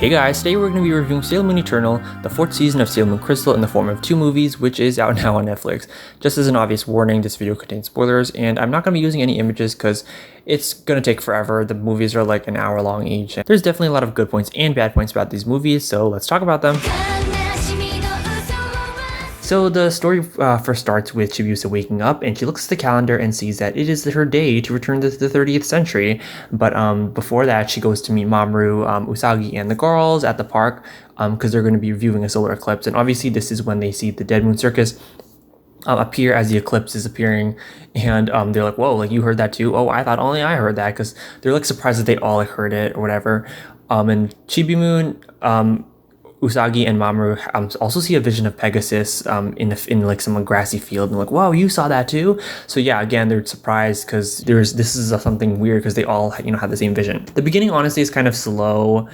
Hey guys, today we're going to be reviewing Sailor Moon Eternal, the 4th season of Sailor Moon Crystal in the form of 2 movies, which is out now on Netflix. Just as an obvious warning, this video contains spoilers, and I'm not going to be using any images because it's going to take forever. The movies are like an hour long each. There's definitely a lot of good points and bad points about these movies, so let's talk about them. So the story first starts with Chibiusa waking up, and she looks at the calendar and sees that it is her day to return to the 30th century. But before that, she goes to meet Mamoru, Usagi, and the girls at the park because they're going to be viewing a solar eclipse. And obviously, this is when they see the Dead Moon Circus appear as the eclipse is appearing, and they're like, "Whoa! Like you heard that too? Oh, I thought only I heard that," because they're like surprised that they all like heard it or whatever. And Chibi Moon, Usagi and Mamoru also see a vision of Pegasus in like some grassy field, and like, "Wow, you saw that too?" So yeah, again, they're surprised because this is something weird because they all have the same vision. The beginning honestly is kind of slow.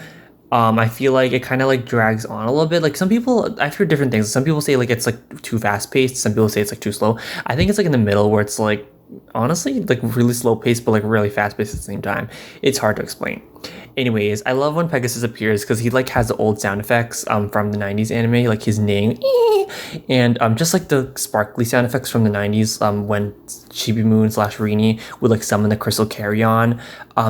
I feel like it kind of like drags on a little bit. Like some people, I've heard different things. Some people say like it's like too fast paced. Some people say it's like too slow. I think it's like in the middle where it's like honestly like really slow paced but like really fast paced at the same time. It's hard to explain. Anyways, I love when Pegasus appears because he like has the old sound effects from the 90s anime, like his name, and just like the sparkly sound effects from the 90s when Chibi Moon / Rini would like summon the crystal carry-on.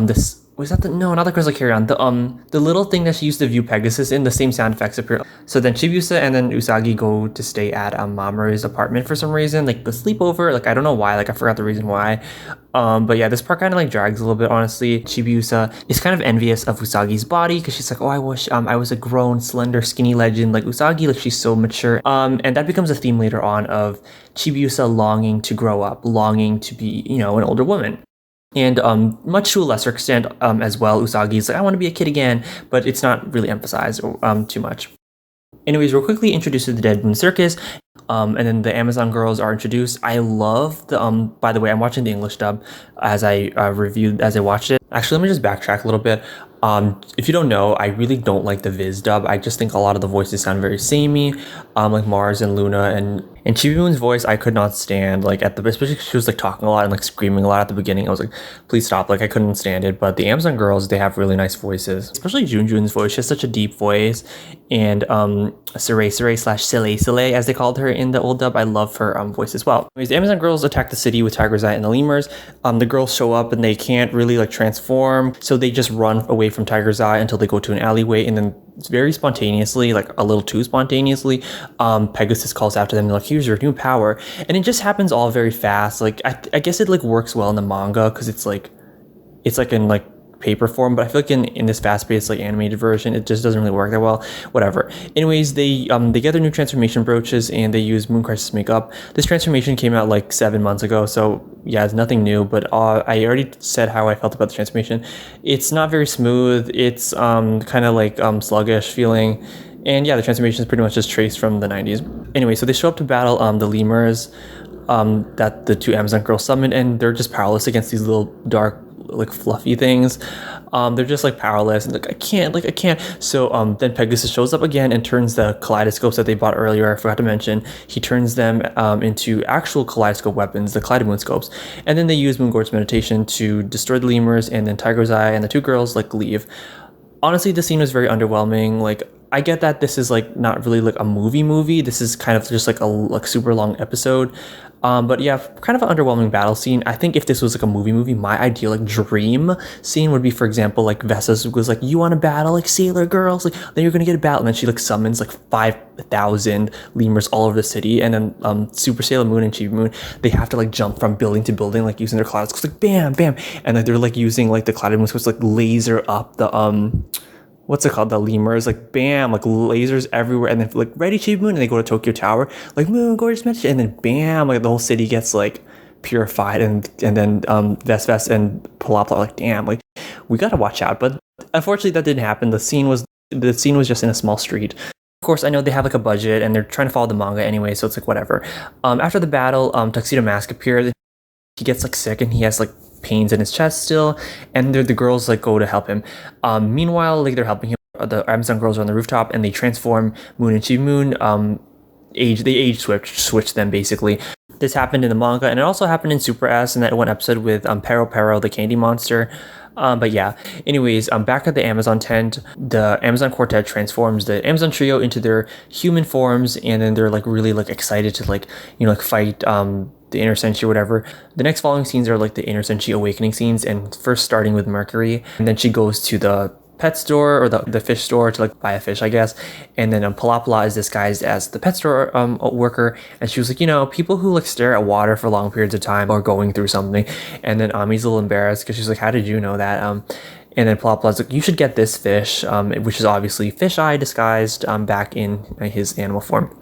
This was that no, not the crystal carry-on, the little thing that she used to view Pegasus in, the same sound effects appear. So then Chibiusa and then Usagi go to stay at Mamoru's apartment for some reason, like the sleepover. Like I don't know why, like I forgot the reason why. But yeah, this part kind of like drags a little bit, honestly. Chibiusa is kind of envious of Usagi's body because she's like, "Oh, I wish I was a grown, slender, skinny legend like Usagi. Like she's so mature." And that becomes a theme later on of Chibiusa longing to grow up, longing to be, an older woman. And much to a lesser extent as well, Usagi's like, "I want to be a kid again," but it's not really emphasized too much. Anyways, we're quickly introduced to the Dead Moon Circus, and then the Amazon girls are introduced. I love the by the way, I'm watching the English dub as I watched it. Actually, let me just backtrack a little bit. If you don't know, I really don't like the Viz dub. I just think a lot of the voices sound very samey, like Mars and Luna and Chibi Moon's voice. I could not stand, like especially because she was like talking a lot and like screaming a lot at the beginning. I was like, please stop, like I couldn't stand it. But the Amazon girls, they have really nice voices, especially Junjun's voice. She has such a deep voice, and Sere Sele as they called her in the old dub, I love her voice as well. Anyways, the Amazon girls attack the city with Tiger's Eye and the lemurs. The girls show up and they can't really like transform, so they just run away from Tiger's Eye until they go to an alleyway, and then very spontaneously, like a little too spontaneously, Pegasus calls after them, like, "Here's your new power," and it just happens all very fast. Like I guess it like works well in the manga because it's like in like paper form, but I feel like in this fast-paced like animated version it just doesn't really work that well. Whatever. Anyways, they get their new transformation brooches and they use Moon Crisis makeup. This transformation came out like 7 months ago, so yeah, it's nothing new, but I already said how I felt about the transformation. It's not very smooth. It's kind of like sluggish feeling, and yeah, the transformation is pretty much just traced from the 90s. Anyway, so they show up to battle the lemurs that the 2 Amazon girls summoned, and they're just powerless against these little dark like fluffy things. They're just like powerless and like I can't. So then Pegasus shows up again and turns the kaleidoscopes that they bought earlier, I forgot to mention, he turns them into actual kaleidoscope weapons, the Kaleido Moon scopes, and then they use Moon Gorge's meditation to destroy the lemurs, and then Tiger's Eye and the 2 girls like leave. Honestly, the scene was very underwhelming. Like I get that this is like not really like a movie. This is kind of just like a super long episode. But yeah, kind of an underwhelming battle scene. I think if this was like a movie, my ideal like dream scene would be, for example, like Vessa was like, "You want to battle like Sailor girls? Like then you're gonna get a battle," and then she like summons like 5,000 lemurs all over the city, and then Super Sailor Moon and Chibi Moon, they have to like jump from building to building, like using their kaleidoscopes, like bam, bam, and like they're like using like the Kaleido Moon scopes like laser up the what's it called? The lemurs, like bam, like lasers everywhere, and then like ready Chibi Moon, and they go to Tokyo Tower, like Moon Gorgeous Meditation, and then bam, like the whole city gets like purified, and then Vest and Palop are like, damn, like we gotta watch out. But unfortunately, that didn't happen. The scene was just in a small street. Of course, I know they have like a budget, and they're trying to follow the manga anyway, so it's like whatever. After the battle, Tuxedo Mask appeared. He gets like sick, and he has like pains in his chest still, and the girls like go to help him. Meanwhile, like they're helping him, the Amazon girls are on the rooftop, and they transform Moon and Chibi Moon. They age switch them basically. This happened in the manga, and it also happened in Super S in that one episode with Pero the candy monster. But yeah, anyways, back at the Amazon tent, the Amazon Quartet transforms the Amazon trio into their human forms, and then they're like really like excited to like, you know, like fight the inner senshi or whatever. The next following scenes are like the inner senshi awakening scenes, and first starting with Mercury, and then she goes to the pet store or the fish store to like buy a fish, I guess. And then Palapala is disguised as the pet store worker, and she was like, you know, people who like stare at water for long periods of time are going through something. And then Ami's a little embarrassed because she's like, how did you know that? And then Palapala's like, you should get this fish, which is obviously Fish Eye disguised back in his animal form.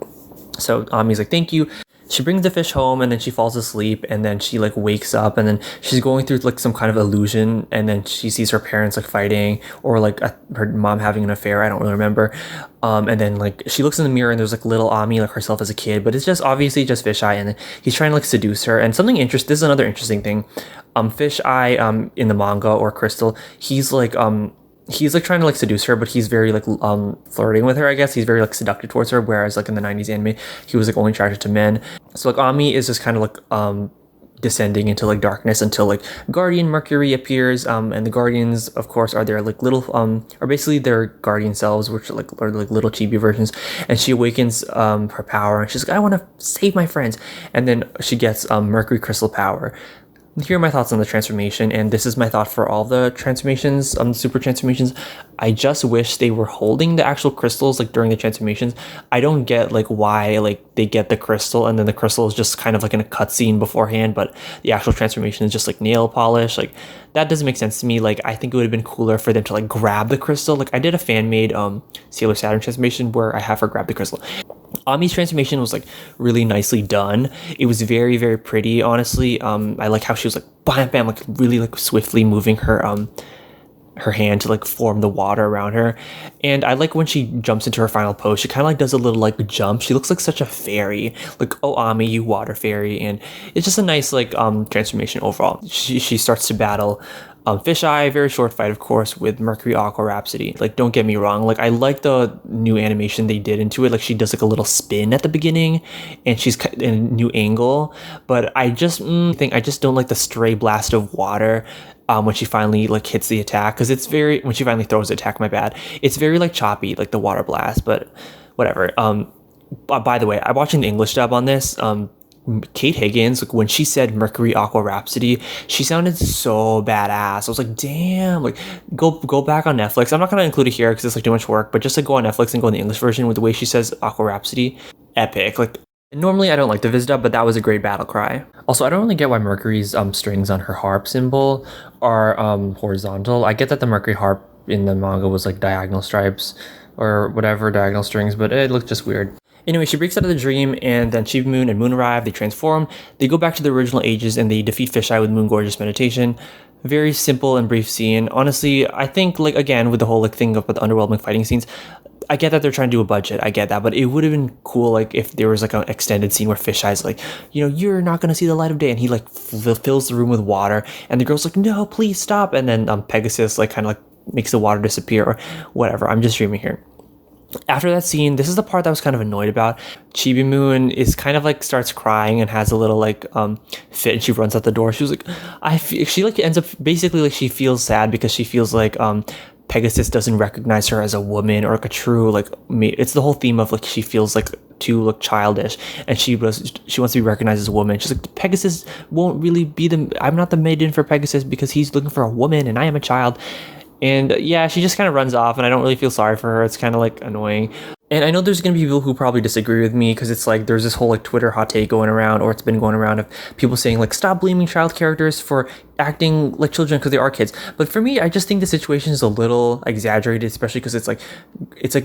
So Ami's like, thank you. She brings the fish home, and then she falls asleep, and then she like wakes up, and then she's going through like some kind of illusion, and then she sees her parents like fighting, or like her mom having an affair. I don't really remember. And then like she looks in the mirror, and there's like little Ami, like herself as a kid, but it's just obviously just Fish Eye, and then he's trying to like seduce her. And something interesting. This is another interesting thing. Fish Eye in the manga, or Crystal, he's like trying to like seduce her, but he's very like flirting with her, I guess. He's very like seductive towards her, whereas like in the 90s anime he was like only attracted to men. So like Ami is just kind of like descending into like darkness until like Guardian Mercury appears, and the Guardians of course are their like little are basically their guardian selves, which are like little chibi versions. And she awakens her power, and she's like, I want to save my friends. And then she gets Mercury crystal power. Here are my thoughts on the transformation, and this is my thought for all the transformations, super transformations. I just wish they were holding the actual crystals like during the transformations. I don't get like why like they get the crystal and then the crystal is just kind of like in a cutscene beforehand, but the actual transformation is just like nail polish. Like that doesn't make sense to me. Like I think it would have been cooler for them to like grab the crystal. Like I did a fan made Sailor Saturn transformation where I have her grab the crystal. Ami's transformation was like really nicely done. It was very, very pretty, honestly. I like how she was like bam bam, like really like swiftly moving her hand to like form the water around her. And I like when she jumps into her final pose, she kind of like does a little like jump. She looks like such a fairy, like, oh Ami, you water fairy. And it's just a nice like transformation overall. She starts to battle Fish Eye, very short fight, of course, with Mercury Aqua Rhapsody. Like, don't get me wrong, like I like the new animation they did into it. Like she does like a little spin at the beginning, and she's in a new angle. But I just think I just don't like the stray blast of water when she finally like hits the attack, because it's very, when she finally throws the attack, my bad, it's very like choppy, like the water blast. But whatever. By the way, I'm watching the English dub on this. Kate Higgins, like when she said Mercury Aqua Rhapsody, she sounded so badass. I was like, damn, like go back on Netflix. I'm not gonna include it here because it's like too much work, but just like go on Netflix and go in the English version with the way she says Aqua Rhapsody. Epic. Like normally I don't like the Viz dub, but that was a great battle cry. Also, I don't really get why Mercury's strings on her harp symbol are horizontal. I get that the Mercury harp in the manga was like diagonal stripes or whatever, diagonal strings, but it looked just weird. Anyway, she breaks out of the dream, and then Chibi Moon and Moon arrive. They transform. They go back to the original ages, and they defeat Fish Eye with Moon Gorgeous Meditation. Very simple and brief scene. Honestly, I think, like, again, with the whole like thing about the underwhelming fighting scenes, I get that they're trying to do a budget. I get that, but it would have been cool, like, if there was like an extended scene where Fish Eye's like, you know, you're not gonna see the light of day, and he like fills the room with water, and the girl's like, no, please stop, and then Pegasus like kind of like makes the water disappear or whatever. I'm just dreaming here. After that scene, this is the part that I was kind of annoyed about. Chibi Moon is kind of like starts crying and has a little like fit, and she runs out the door. She was like, she like ends up basically like she feels sad because she feels like Pegasus doesn't recognize her as a woman or like a true like it's the whole theme of like she feels like too like childish, and she wants to be recognized as a woman. She's like, Pegasus won't really be I'm not the maiden for Pegasus because he's looking for a woman and I am a child. And yeah, she just kind of runs off, and I don't really feel sorry for her. It's kind of like annoying. And I know there's going to be people who probably disagree with me, because it's like there's this whole like Twitter hot take going around, or it's been going around, of people saying like, stop blaming child characters for acting like children because they are kids. But for me, I just think the situation is a little exaggerated, especially because it's like,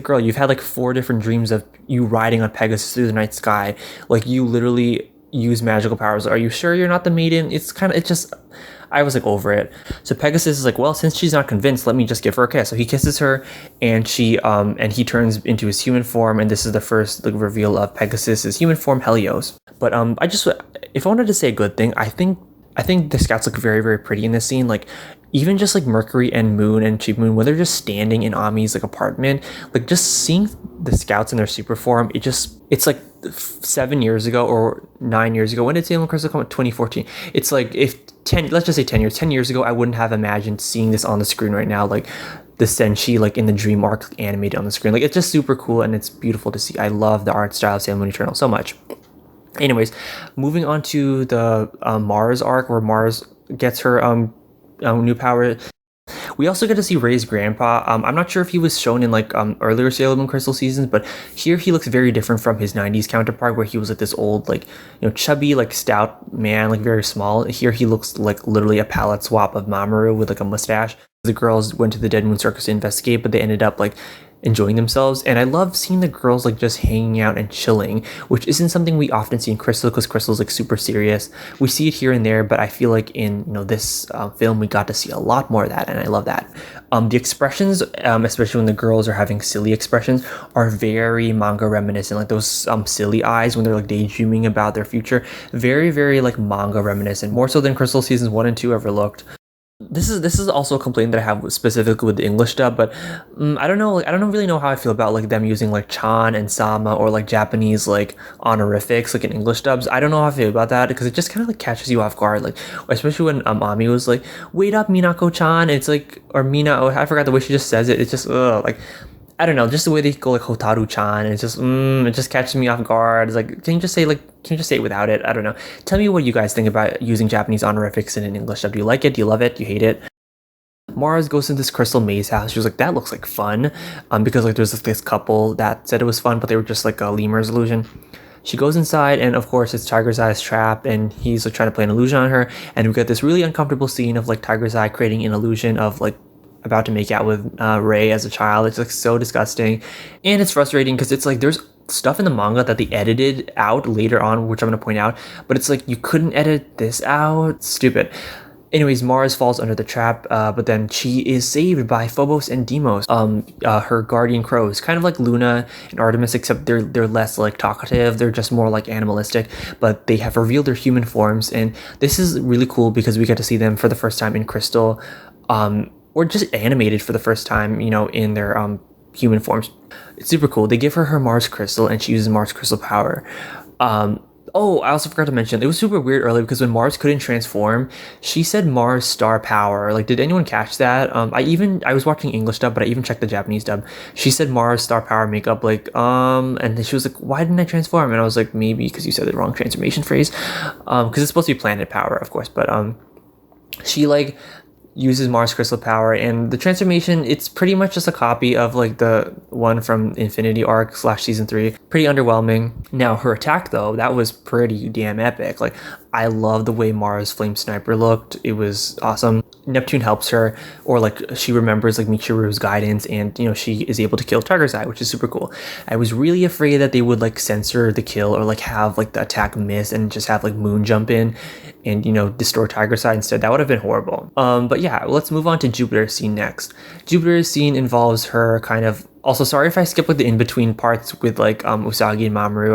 girl, you've had like 4 different dreams of you riding on Pegasus through the night sky. Like you literally use magical powers. Are you sure you're not the maiden? It's just, I was like over it. So Pegasus is like, well, since she's not convinced, let me just give her a kiss. So he kisses her, and she and he turns into his human form, and this is the first like reveal of Pegasus's human form, Helios. But if I wanted to say a good thing, I think I think the scouts look very, very pretty in this scene. Like, even just like Mercury and Moon and Chibi Moon, when they're just standing in Ami's like apartment, like just seeing the scouts in their super form, it's like 7 years ago or 9 years ago. When did Sailor Moon Crystal come out? 2014. It's like if 10, let's just say 10 years ago, I wouldn't have imagined seeing this on the screen right now. Like the Senshi, like in the Dream arc animated on the screen. Like it's just super cool and it's beautiful to see. I love the art style of Sailor Moon Eternal so much. Anyways, moving on to the Mars arc where Mars gets her new power. We also get to see Ray's grandpa. I'm not sure if he was shown in like earlier Sailor Moon Crystal seasons, but here he looks very different from his 90s counterpart where he was like this old, like, chubby, like stout man, like very small. Here he looks like literally a palette swap of Mamoru with like a mustache. The girls went to the Dead Moon Circus to investigate, but they ended up like enjoying themselves. And I love seeing the girls like just hanging out and chilling, which isn't something we often see in Crystal because Crystal's like super serious. We see it here and there, but I feel like in this film we got to see a lot more of that, and I love that. The expressions, especially when the girls are having silly expressions, are very manga reminiscent. Like those silly eyes when they're like daydreaming about their future, very, very like manga reminiscent, more so than Crystal seasons 1 and 2 ever looked. This is also a complaint that I have specifically with the English dub, but I don't know. Like, I don't really know how I feel about like them using like chan and sama or like Japanese like honorifics like in English dubs. I don't know how I feel about that because it just kind of like catches you off guard. Like especially when Ami was like, "Wait up, Minako-chan." It's like, or Mina. Oh, I forgot the way she just says it. It's just like, I don't know, just the way they go like Hotaru-chan, and it's just it just catches me off guard. It's like, can you just say it without it? I don't know. Tell me what you guys think about using Japanese honorifics in an English dub. Do you like it? Do you love it? Do you hate it? Mars goes into this crystal maze house. She was like, that looks like fun. Because like there's this couple that said it was fun, but they were just like a lemur's illusion. She goes inside, and of course it's Tiger's Eye's trap, and he's like trying to play an illusion on her. And we get this really uncomfortable scene of like Tiger's Eye creating an illusion of like about to make out with Ray as a child. It's like so disgusting, and it's frustrating because it's like there's stuff in the manga that they edited out later on, which I'm going to point out, but it's like you couldn't edit this out. Stupid. Anyways, Mars falls under the trap, but then she is saved by Phobos and Deimos, her guardian crows, kind of like Luna and Artemis, except they're less like talkative. They're just more like animalistic, but they have revealed their human forms, and this is really cool because we get to see them for the first time in Crystal, or just animated for the first time, in their human forms. It's super cool. They give her Mars crystal, and she uses Mars crystal power. Oh, I also forgot to mention, it was super weird earlier because when Mars couldn't transform, she said Mars star power. Like, did anyone catch that? I was watching English dub, but I even checked the Japanese dub. She said Mars star power makeup, like, and then she was like, why didn't I transform? And I was like, maybe because you said the wrong transformation phrase. Because it's supposed to be planet power, of course, but she like uses Mars crystal power, and the transformation, it's pretty much just a copy of like the one from Infinity Arc / season 3. Pretty underwhelming. Now her attack though, that was pretty damn epic. Like, I love the way Mars Flame Sniper looked. It was awesome. Neptune helps her, or like she remembers like Michiru's guidance, and she is able to kill Tiger's Eye, which is super cool. I was really afraid that they would like censor the kill or like have like the attack miss and just have like Moon jump in and destroy Tiger's Eye instead. That would have been horrible. But yeah, let's move on to Jupiter's scene next. Jupiter's scene involves her kind of, also sorry if I skip like the in-between parts with like Usagi and Mamoru.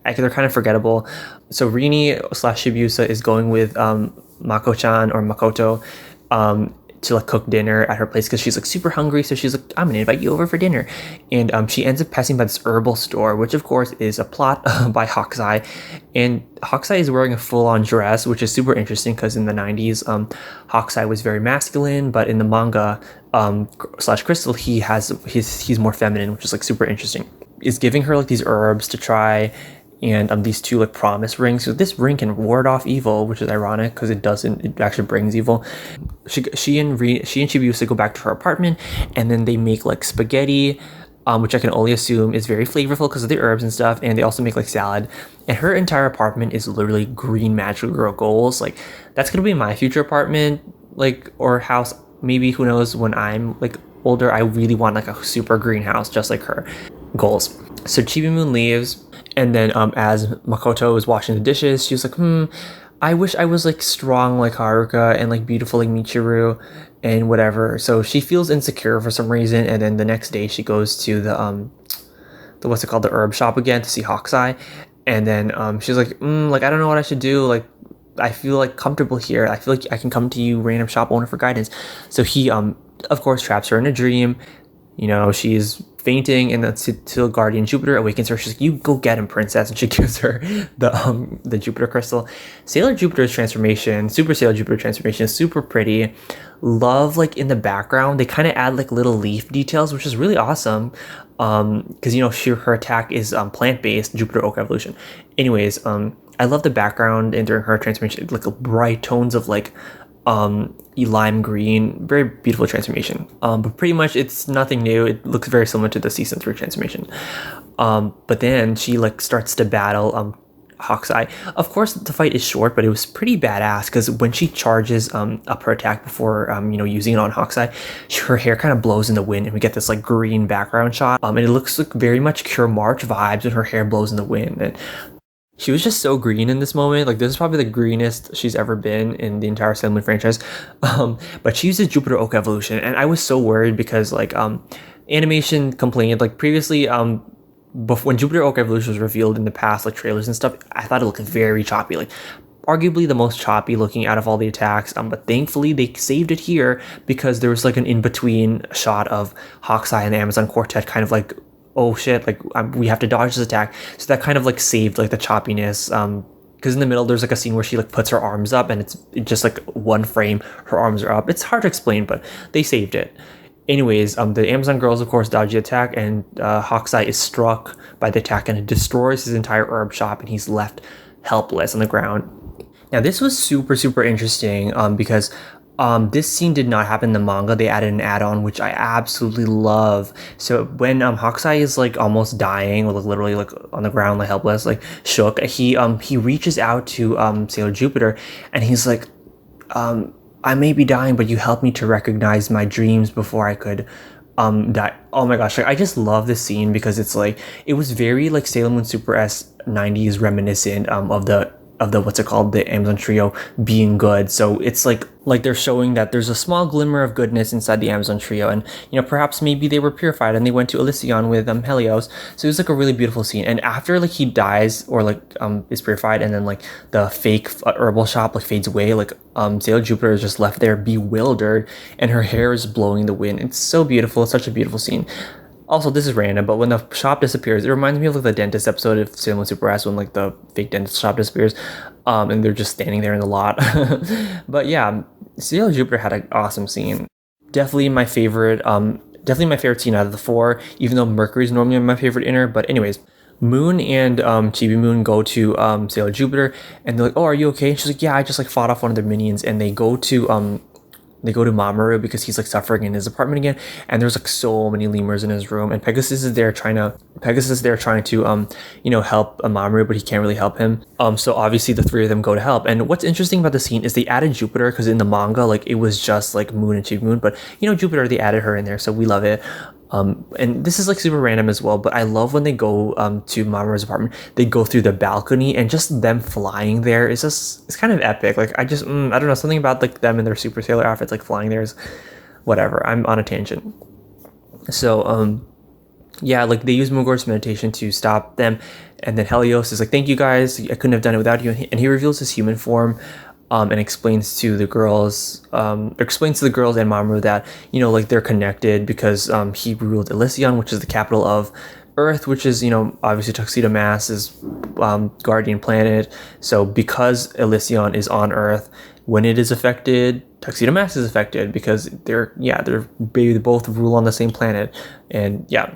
They're kind of forgettable. So Rini / Shibuya is going with Mako-chan or Makoto to like cook dinner at her place because she's like super hungry. So she's like, I'm gonna invite you over for dinner, and she ends up passing by this herbal store, which of course is a plot by Hokusai, and Hokusai is wearing a full-on dress, which is super interesting because in the 90s Hokusai was very masculine, but in the manga / Crystal he's more feminine, which is like super interesting. Is giving her like these herbs to try, and these two like promise rings. So this ring can ward off evil, which is ironic because it doesn't. It actually brings evil. She and Shibuya go back to her apartment, and then they make like spaghetti, which I can only assume is very flavorful because of the herbs and stuff. And they also make like salad. And her entire apartment is literally green magical girl goals. Like, that's gonna be my future apartment, like, or house. Maybe, who knows, when I'm like older, I really want like a super green house just like her goals. So Chibi Moon leaves. And then as Makoto was washing the dishes, she was like, I wish I was like strong like Haruka and like beautiful like Michiru and whatever. So she feels insecure for some reason. And then the next day she goes to the what's it called, the herb shop again to see Hokusai. And then she's like, I don't know what I should do. Like, I feel like comfortable here. I feel like I can come to you, random shop owner, for guidance. So he of course traps her in a dream. You know, she's fainting, and then till Guardian Jupiter awakens her. She's like, "You go get him, princess," and she gives her the Jupiter crystal. Sailor Jupiter's transformation, Super Sailor Jupiter transformation, is super pretty. Love, like, in the background they kind of add like little leaf details, which is really awesome. Because you know her attack is plant based, Jupiter Oak evolution. Anyways, I love the background and during her transformation, like bright tones of like lime green, very beautiful transformation. But pretty much it's nothing new. It looks very similar to the season 3 transformation. But then she like starts to battle Hawkeye. Of course the fight is short, but it was pretty badass because when she charges up her attack before using it on Hawkeye, her hair kind of blows in the wind and we get this like green background shot. And it looks like very much Cure March vibes when her hair blows in the wind. And she was just so green in this moment. Like, this is probably the greenest she's ever been in the entire Sailor Moon franchise. But she uses Jupiter Oak evolution, and I was so worried because like animation complained like previously before, when Jupiter Oak evolution was revealed in the past like trailers and stuff, I thought it looked very choppy, like arguably the most choppy looking out of all the attacks. But thankfully they saved it here because there was like an in-between shot of Hawkeye and the Amazon Quartet kind of like, oh shit, like we have to dodge this attack. So that kind of like saved like the choppiness. Because in the middle there's like a scene where she like puts her arms up and it's just like one frame, her arms are up. It's hard to explain, but they saved it. Anyways, the Amazon girls of course dodge the attack, and Hawkeye is struck by the attack and it destroys his entire herb shop, and he's left helpless on the ground. Now this was super interesting because this scene did not happen in the manga. They added an add-on, which I absolutely love. So when Hawkeye is like almost dying, or like literally like on the ground, like helpless, like shook, he reaches out to Sailor Jupiter, and he's like, I may be dying, but you helped me to recognize my dreams before I could die. Oh my gosh, like, I just love this scene because it's like, it was very like Sailor Moon Super S 90s reminiscent of the what's it called, the Amazon trio being good. So it's like they're showing that there's a small glimmer of goodness inside the Amazon trio, and perhaps maybe they were purified and they went to Elysion with Helios. So it was like a really beautiful scene. And after like he dies or like is purified, and then like the fake herbal shop like fades away, like Sailor Jupiter is just left there bewildered, and her hair is blowing in the wind. It's so beautiful. It's such a beautiful scene. Also, this is random, but when the shop disappears, it reminds me of like the dentist episode of Sailor Moon Super S when like the fake dentist shop disappears, and they're just standing there in the lot. But yeah, Sailor Jupiter had an awesome scene. Definitely my favorite scene out of the 4, even though Mercury's normally my favorite inner. But anyways, Moon and Chibi Moon go to Sailor Jupiter, and they're like, "Oh, are you okay?" And she's like, "Yeah, I just like fought off one of their minions," and they go to Mamoru because he's like suffering in his apartment again, and there's like so many lemurs in his room, and Pegasus is there trying to help Mamoru, but he can't really help him. So obviously the 3 of them go to help. And what's interesting about the scene is they added Jupiter, because in the manga like it was just like Moon and Chibi Moon, but Jupiter, they added her in there, so we love it. And this is like super random as well, but I love when they go to Mamoru's apartment, they go through the balcony, and just them flying there is just, it's kind of epic. Like I don't know, something about like them in their Super Sailor outfits like flying there is whatever. I'm on a tangent. So yeah, like they use Mugor's meditation to stop them, and then Helios is like, "Thank you guys, I couldn't have done it without you," and he reveals his human form. And explains to the girls and Mamoru that like they're connected because he ruled Elysion, which is the capital of Earth, which is obviously Tuxedo Mask's guardian planet. So because Elysion is on Earth, when it is affected, Tuxedo Mask is affected because they both rule on the same planet. And yeah.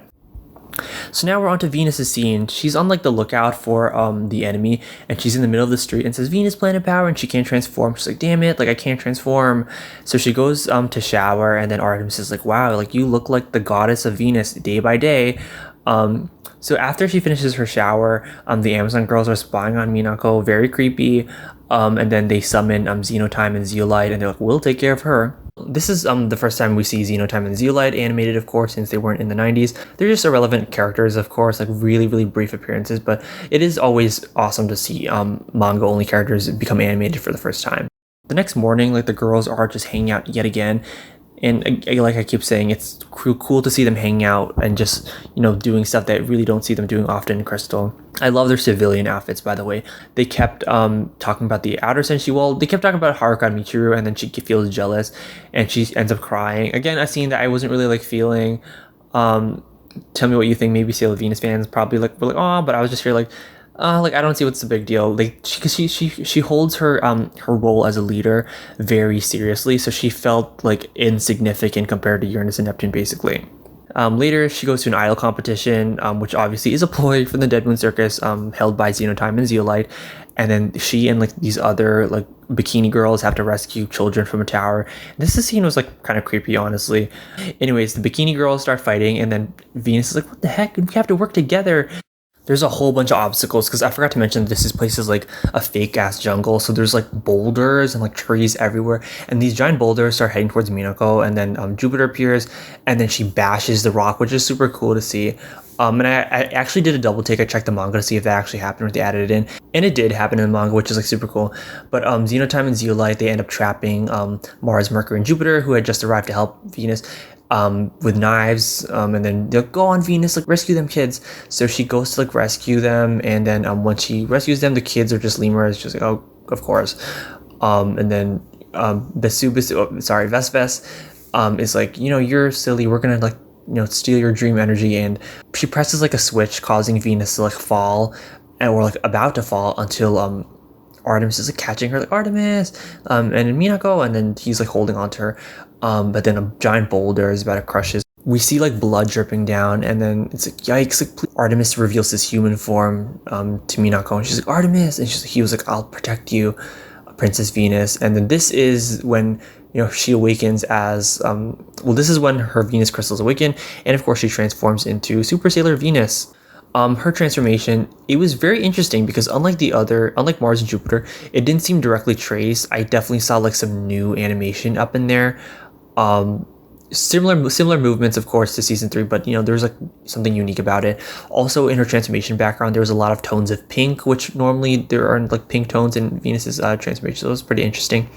So now we're on to Venus's scene. She's on like the lookout for the enemy, and she's in the middle of the street and says, "Venus planet power," and she can't transform. She's like, "Damn it, like I can't transform." So she goes to shower, and then Artemis is like, "Wow, like you look like the goddess of Venus day by day." So after she finishes her shower, the Amazon girls are spying on Minako, very creepy. And then they summon Xenotime and Zeolite, and they're like, "We'll take care of her." This is the first time we see Xenotime and Zeolite animated, of course, since they weren't in the 90s. They're just irrelevant characters, of course, like really brief appearances, but it is always awesome to see manga-only characters become animated for the first time. The next morning, like the girls are just hanging out yet again, And like I keep saying, it's cool to see them hanging out and just, doing stuff that really don't see them doing often in Crystal. I love their civilian outfits, by the way. They kept talking about the outer senshi. Well, they kept talking about Haruka and Michiru, and then she feels jealous, and she ends up crying. Again, a scene that I wasn't really like feeling. Tell me what you think. Maybe Sailor Venus fans probably were like, oh, but I was just here like I don't see what's the big deal. Like she holds her role as a leader very seriously, so she felt like insignificant compared to Uranus and Neptune, basically. Later, she goes to an idol competition, which obviously is a ploy from the Dead Moon Circus, held by Xenotime and Zeolite. And then she and like these other like bikini girls have to rescue children from a tower. This scene was like kind of creepy, honestly. Anyways, the bikini girls start fighting, and then Venus is like, "What the heck? We have to work together." There's a whole bunch of obstacles, because I forgot to mention this place is like a fake ass jungle, so there's like boulders and like trees everywhere, and these giant boulders start heading towards Minako, and then Jupiter appears, and then she bashes the rock, which is super cool to see. And I actually did a double take. I checked the manga to see if that actually happened or if they added it in, and it did happen in the manga, which is like super cool. But Xenotime and Zeolite, they end up trapping Mars, Mercury, and Jupiter, who had just arrived to help Venus, with knives, and then they'll go on Venus, like rescue them kids. So she goes to like rescue them, and then once she rescues them, the kids are just lemurs, just like, oh, of course. And then Vesves is like, you're silly, we're gonna like steal your dream energy, and she presses like a switch, causing Venus to like fall, or like about to fall, until Artemis is like catching her, like, Artemis, and then Minako, and then he's like holding on to her, but then a giant boulder is about to crush his. We see like blood dripping down, and then it's like, yikes, like, please. Artemis reveals his human form to Minako, and she's like, Artemis, and he was like, I'll protect you, Princess Venus. And then this is when she awakens as this is when her Venus crystals awaken, and of course she transforms into Super Sailor Venus. Her transformation, it was very interesting, because unlike Mars and Jupiter, it didn't seem directly traced. I definitely saw like some new animation up in there. Similar movements, of course, to season 3, but there's like something unique about it. Also, in her transformation background, there was a lot of tones of pink, which normally there aren't like pink tones in Venus's transformation, so it was pretty interesting.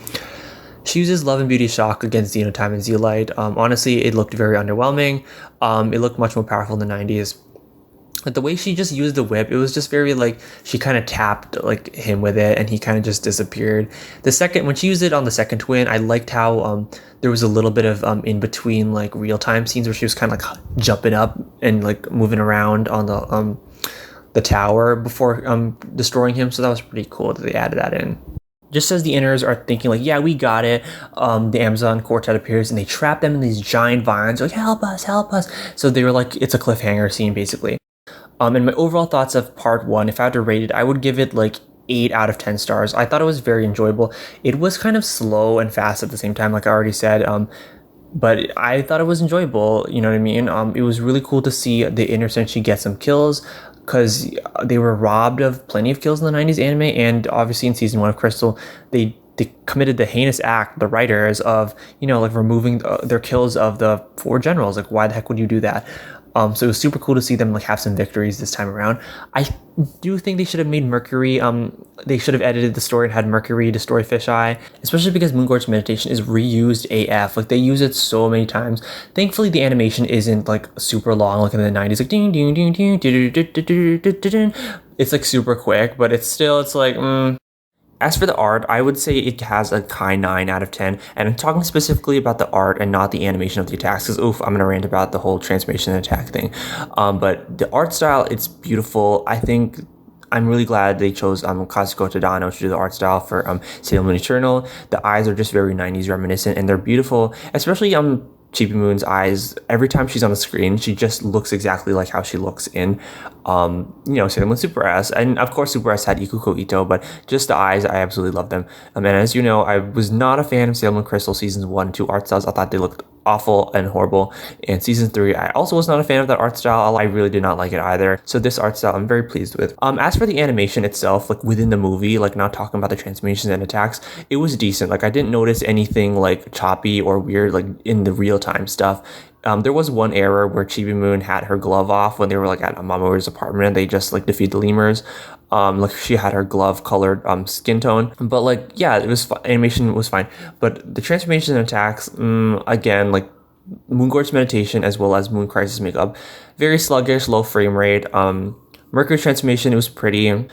She uses Love and Beauty Shock against Xenotime and Zeolite. Honestly, it looked very underwhelming. It looked much more powerful in the 90s. But the way she just used the whip, it was just very like, she kind of tapped like him with it, and he kind of just disappeared. When she used it on the second twin, I liked how there was a little bit of in between like real time scenes where she was kind of like jumping up and like moving around on the tower before destroying him. So that was pretty cool that they added that in. Just as the inners are thinking like, yeah, we got it, the Amazon quartet appears, and they trap them in these giant vines, like, help us. So they were like, it's a cliffhanger scene, basically. And my overall thoughts of part 1, if I had to rate it, I would give it like 8 out of 10 stars. I thought it was very enjoyable. It was kind of slow and fast at the same time, like I already said, but I thought it was enjoyable, you know what I mean? It was really cool to see the inner senshi get some kills, because they were robbed of plenty of kills in the 90s anime, and obviously in season 1 of Crystal, they committed the heinous act, the writers, of, like removing their kills of the 4 generals. Like, why the heck would you do that? So it was super cool to see them like have some victories this time around. I do think they should have made Mercury, they should have edited the story and had Mercury destroy Fisheye, especially because Moongorge Meditation is reused AF. Like, they use it so many times. Thankfully, the animation isn't like super long, like in the 90s, like ding ding ding ding ding ding ding ding. It's like super quick, but it's like As for the art, I would say it has a high 9 out of 10, and I'm talking specifically about the art and not the animation of the attacks, because I'm going to rant about the whole transformation and attack thing. But the art style, it's beautiful. I think I'm really glad they chose Kazuko Tadano to do the art style for Sailor Moon Eternal. The eyes are just very 90s reminiscent, and they're beautiful, especially Chibi Moon's eyes. Every time she's on the screen, she just looks exactly like how she looks in Sailor Moon Super S. And of course Super S had Ikuko Ito, but just the eyes, I absolutely love them. And as you know, I was not a fan of Sailor Moon Crystal seasons 1 and 2 art styles. I thought they looked awful and horrible. And season 3, I also was not a fan of that art style. I really did not like it either. So this art style I'm very pleased with. As for the animation itself, like within the movie, like not talking about the transformations and attacks, it was decent. Like, I didn't notice anything like choppy or weird like in the real time stuff. There was one era where Chibi Moon had her glove off when they were like at Mamoru's apartment and they just like defeat the lemurs. Like she had her glove colored skin tone, but like yeah, it was animation was fine, but the transformation and attacks again like Moon Gorge meditation as well as Moon Crisis makeup, very sluggish, low frame rate. Mercury transformation, it was pretty.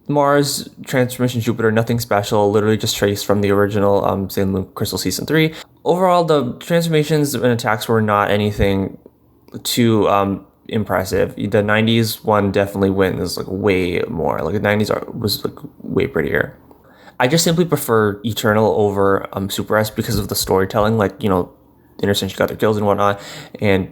Mars transformation Jupiter, nothing special, literally just traced from the original Sailor Moon Crystal Season 3. Overall, the transformations and attacks were not anything too impressive. The 90s one definitely wins like way more. Like the 90s was like way prettier. I just simply prefer Eternal over Super S because of the storytelling, like, you know, Intercension got their kills and whatnot, and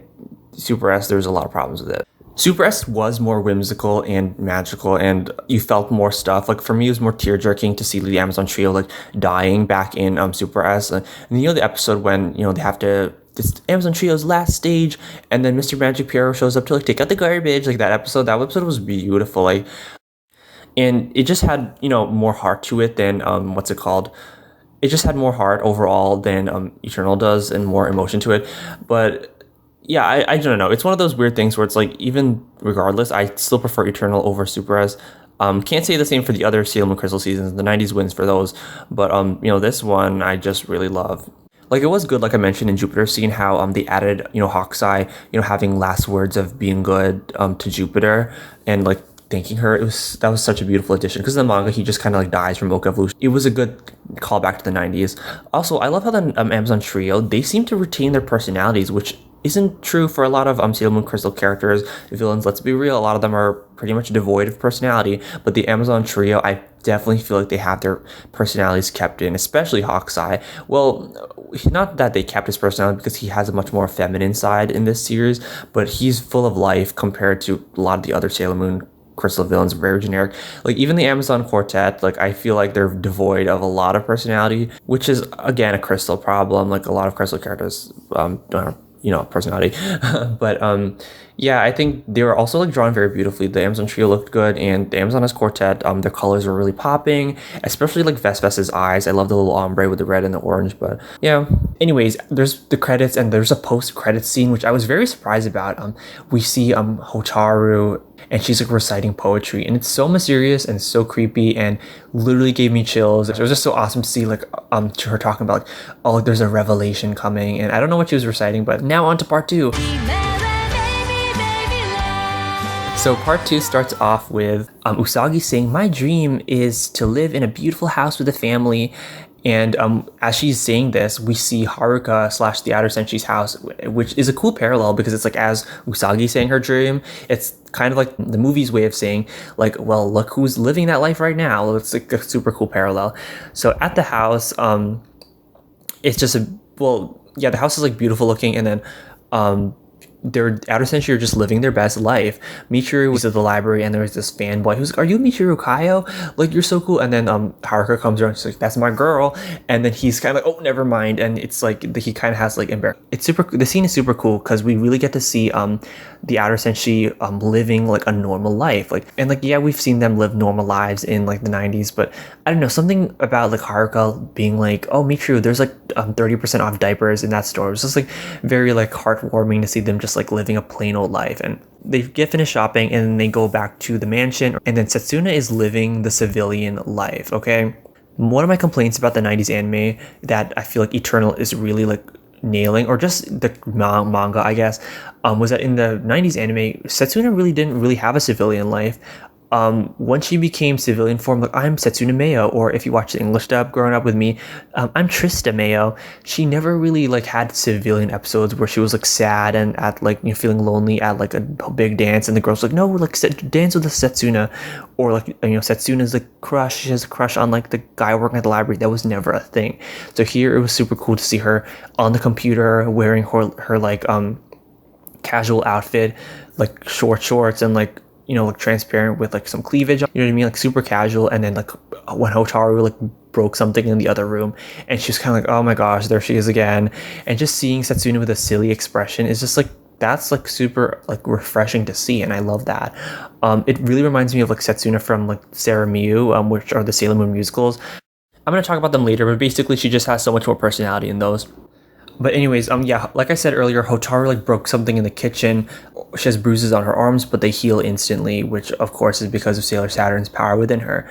Super S, there's a lot of problems with it. Super S was more whimsical and magical, and you felt more stuff. Like for me, it was more tear jerking to see the Amazon trio like dying back in Super S. And you know the episode when you know they have to this Amazon trio's last stage, and then Mr. Magic Piero shows up to like take out the garbage. Like that episode was beautiful. Like, and it just had you know more heart to it than what's it called? It just had more heart overall than Eternal does, and more emotion to it. But yeah, I don't know. It's one of those weird things where it's like, even regardless, I still prefer Eternal over Super S. Can't say the same for the other Sailor Moon Crystal seasons. The 90s wins for those. But, you know, this one I just really love. Like, it was good, like I mentioned in Jupiter, seeing how they added, you know, Hokusai, you know, having last words of being good to Jupiter and, like, thanking her. That was such a beautiful addition, because in the manga he just kind of like dies from Vocal Evolution. It was a good callback to the 90s. Also, I love how the Amazon trio, they seem to retain their personalities, which isn't true for a lot of Sailor Moon Crystal characters, villains. Let's be real, a lot of them are pretty much devoid of personality, but the Amazon trio, I definitely feel like they have their personalities kept in, especially Hokusai. Well, not that they kept his personality, because he has a much more feminine side in this series, but he's full of life compared to a lot of the other Sailor Moon Crystal villains, very generic. Like even the Amazon Quartet, like I feel like they're devoid of a lot of personality, which is again a Crystal problem. Like a lot of Crystal characters don't have, you know, personality. But yeah, I think they were also like drawn very beautifully. The Amazon trio looked good, and the Amazon Quartet, their colors were really popping, especially like Ves's eyes. I love the little ombre with the red and the orange. But yeah, anyways, there's the credits, and there's a post-credit scene which I was very surprised about. We see Hotaru, and she's like reciting poetry, and it's so mysterious and so creepy, and literally gave me chills. It was just so awesome to see like her talking about like, oh, there's a revelation coming, and I don't know what she was reciting. But now on to part 2. So part 2 starts off with Usagi saying, "My dream is to live in a beautiful house with a family." And as she's saying this, we see Haruka / the Outer Senshi's house, which is a cool parallel, because it's like as Usagi saying her dream, it's kind of like the movie's way of saying like, well, look who's living that life right now. It's like a super cool parallel. So at the house, it's just the house is like beautiful looking, and then their Outer Senshi are just living their best life. Michiru was at the library, and there's this fanboy who's like, "Are you Michiru Kaio? Like, you're so cool." And then Haruka comes around, she's like, "That's my girl." And then he's kind of like, "Oh, never mind." And it's like he kind of has like the scene is super cool, because we really get to see the Outer Senshi living like a normal life. Like, and like, yeah, we've seen them live normal lives in like the 90s, but I don't know, something about like Haruka being like, "Oh, Michiru, there's like 30% off diapers in that store." It was just like very like heartwarming to see them just like living a plain old life. And they get finished shopping, and then they go back to the mansion, and then Setsuna is living the civilian life. Okay, one of my complaints about the 90s anime that I feel like Eternal is really like nailing, or just the manga, I guess, was that in the 90s anime, Setsuna really didn't really have a civilian life. Once she became civilian form, like, I'm Setsuna Mayo, or if you watch the English dub growing up with me, I'm Trista Mayo. She never really like had civilian episodes where she was like sad and at like, you know, feeling lonely at like a big dance, and the girls like, no, like dance with the Setsuna, or like, you know, Setsuna's like crush. She has a crush on like the guy working at the library. That was never a thing. So here it was super cool to see her on the computer wearing her like casual outfit, like short shorts, and like, you know, like transparent with like some cleavage, you know what I mean, like super casual. And then like when Hotaru like broke something in the other room, and she's kind of like, oh my gosh, there she is again. And just seeing Setsuna with a silly expression is just like, that's like super like refreshing to see, and I love that. It really reminds me of like Setsuna from like Sera Miu, which are the Sailor Moon musicals. I'm going to talk about them later, but basically she just has so much more personality in those. But anyways, yeah, like I said earlier, Hotaru like broke something in the kitchen. She has bruises on her arms, but they heal instantly, which of course is because of Sailor Saturn's power within her.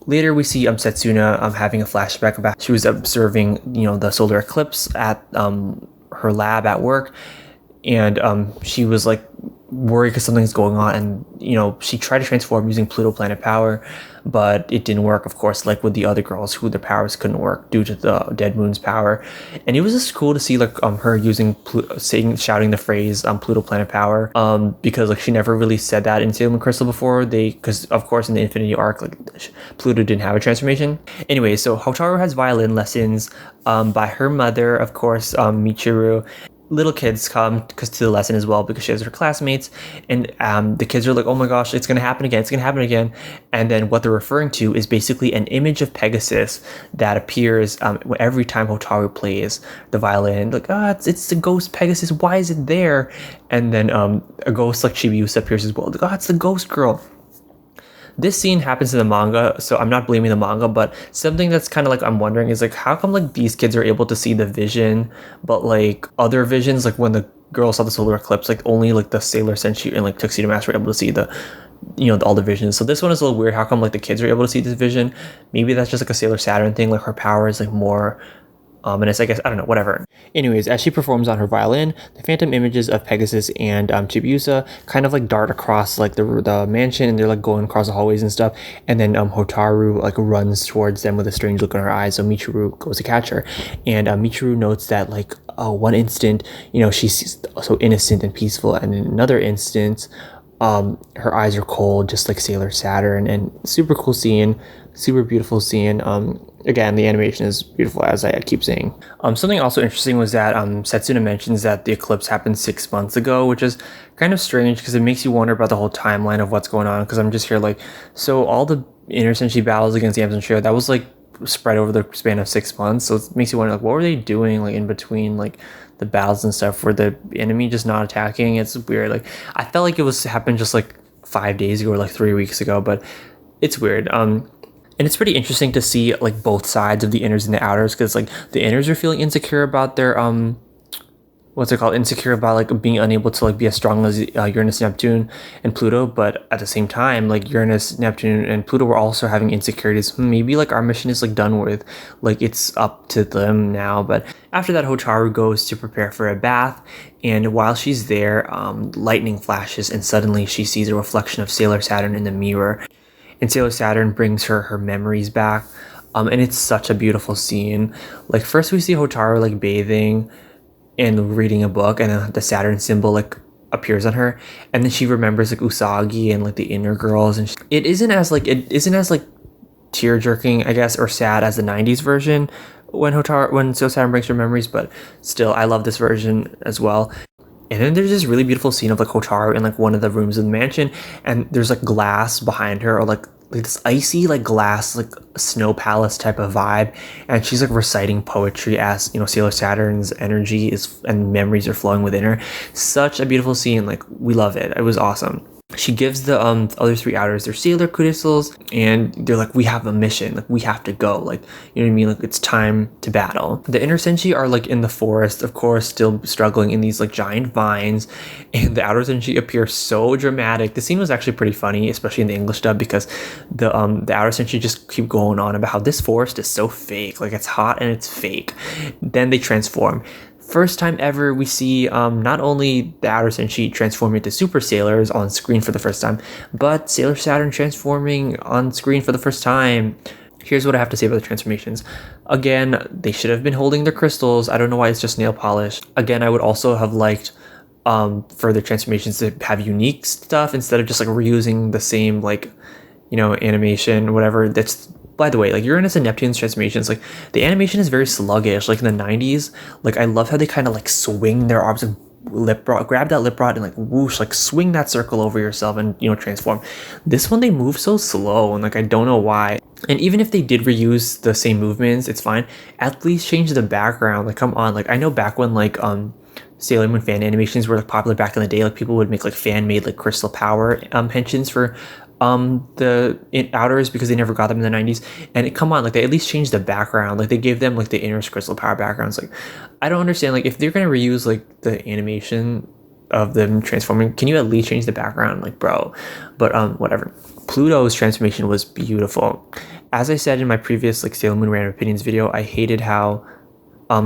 Later we see Setsuna having a flashback about she was observing, the solar eclipse at her lab at work, and she was like worried because something's going on, and she tried to transform using Pluto planet power, but it didn't work, of course, like with the other girls who their powers couldn't work due to the dead moon's power. And it was just cool to see like her using shouting the phrase Pluto planet power, because like she never really said that in Sailor Moon Crystal before, because of course in the Infinity arc, like Pluto didn't have a transformation. Anyway, so Hotaru has violin lessons by her mother, of course, Michiru. Little kids come to the lesson as well because she has her classmates, and the kids are like, oh my gosh, it's gonna happen again. And then what they're referring to is basically an image of Pegasus that appears every time Hotaru plays the violin, like, it's the ghost Pegasus, why is it there? And then a ghost like Chibiusa appears as well, like, it's the ghost girl. This scene happens in the manga, so I'm not blaming the manga, but something that's kind of like I'm wondering is like, how come like these kids are able to see the vision, but like other visions, like when the girl saw the solar eclipse, like only like the Sailor Senshi and like Tuxedo Mask were able to see the all the visions. So this one is a little weird. How come like the kids are able to see this vision? Maybe that's just like a Sailor Saturn thing, like her power is like more and it's, I guess, I don't know, whatever. Anyways, as she performs on her violin, the phantom images of Pegasus and Chibiusa kind of like dart across like the mansion, and they're like going across the hallways and stuff. And then Hotaru like runs towards them with a strange look in her eyes. So Michiru goes to catch her, and Michiru notes that like one instant, she's so innocent and peaceful, and in another instance, her eyes are cold, just like Sailor Saturn. And super cool scene, super beautiful scene. Again, the animation is beautiful, as I keep saying. Something also interesting was that Setsuna mentions that the eclipse happened 6 months ago, which is kind of strange because it makes you wonder about the whole timeline of what's going on. Because I'm just here like, so all the inner senshi battles against the Amazon Trio, that was like spread over the span of 6 months. So it makes you wonder, like, what were they doing like in between like the battles and stuff? Were the enemy just not attacking? It's weird. Like, I felt like it happened just like 5 days ago or like 3 weeks ago, but it's weird. And it's pretty interesting to see like both sides of the inners and the outers, because like the inners are feeling insecure about their insecure about like being unable to like be as strong as Uranus, Neptune, and Pluto. But at the same time, like Uranus, Neptune, and Pluto were also having insecurities. Maybe like our mission is like done with, like it's up to them now. But after that, Hotaru goes to prepare for a bath, and while she's there, lightning flashes, and suddenly she sees a reflection of Sailor Saturn in the mirror. And Sailor Saturn brings her memories back. And it's such a beautiful scene. Like, first we see Hotaru like bathing and reading a book, and then the Saturn symbol like appears on her, and then she remembers like Usagi and like the inner girls, and it isn't as tear jerking, I guess, or sad as the 90s version when Sailor Saturn brings her memories, but still I love this version as well. And then there's this really beautiful scene of like Hotaru in like one of the rooms of the mansion, and there's like glass behind her, or like this icy like glass, like snow palace type of vibe, and she's like reciting poetry as Sailor Saturn's energy and memories are flowing within her. Such a beautiful scene. Like, we love it. It was awesome. She gives the other three outers their Sailor crystals, and they're like, we have a mission, like we have to go, like, you know what I mean, like it's time to battle. The inner senshi are like in the forest, of course, still struggling in these like giant vines, and the outer senshi appear so dramatic. The scene was actually pretty funny, especially in the English dub, because the outer senshi just keep going on about how this forest is so fake, like it's hot and it's fake. Then they transform. First time ever we see not only the outer senshi transform into super sailors on screen for the first time, but Sailor Saturn transforming on screen for the first time. Here's what I have to say about the transformations. Again, they should have been holding their crystals. I don't know why it's just nail polish. Again, I would also have liked further transformations to have unique stuff instead of just like reusing the same like animation, whatever. That's, by the way, like Uranus and Neptune's transformations, like the animation is very sluggish. Like in the 90s, like I love how they kind of like swing their arms and grab that lip rod and like whoosh, like swing that circle over yourself and transform. This one, they move so slow, and like I don't know why. And even if they did reuse the same movements, it's fine. At least change the background. Like, come on. Like, I know back when like Sailor Moon fan animations were like popular back in the day, like people would make like fan made like crystal power pensions for outers because they never got them in the 90s. And come on, like they at least changed the background. Like they gave them like the inner crystal power backgrounds. Like I don't understand, like if they're gonna reuse like the animation of them transforming, can you at least change the background? Like bro. But whatever. Pluto's transformation was beautiful. As I said in my previous like Sailor Moon Random Opinions video, I hated how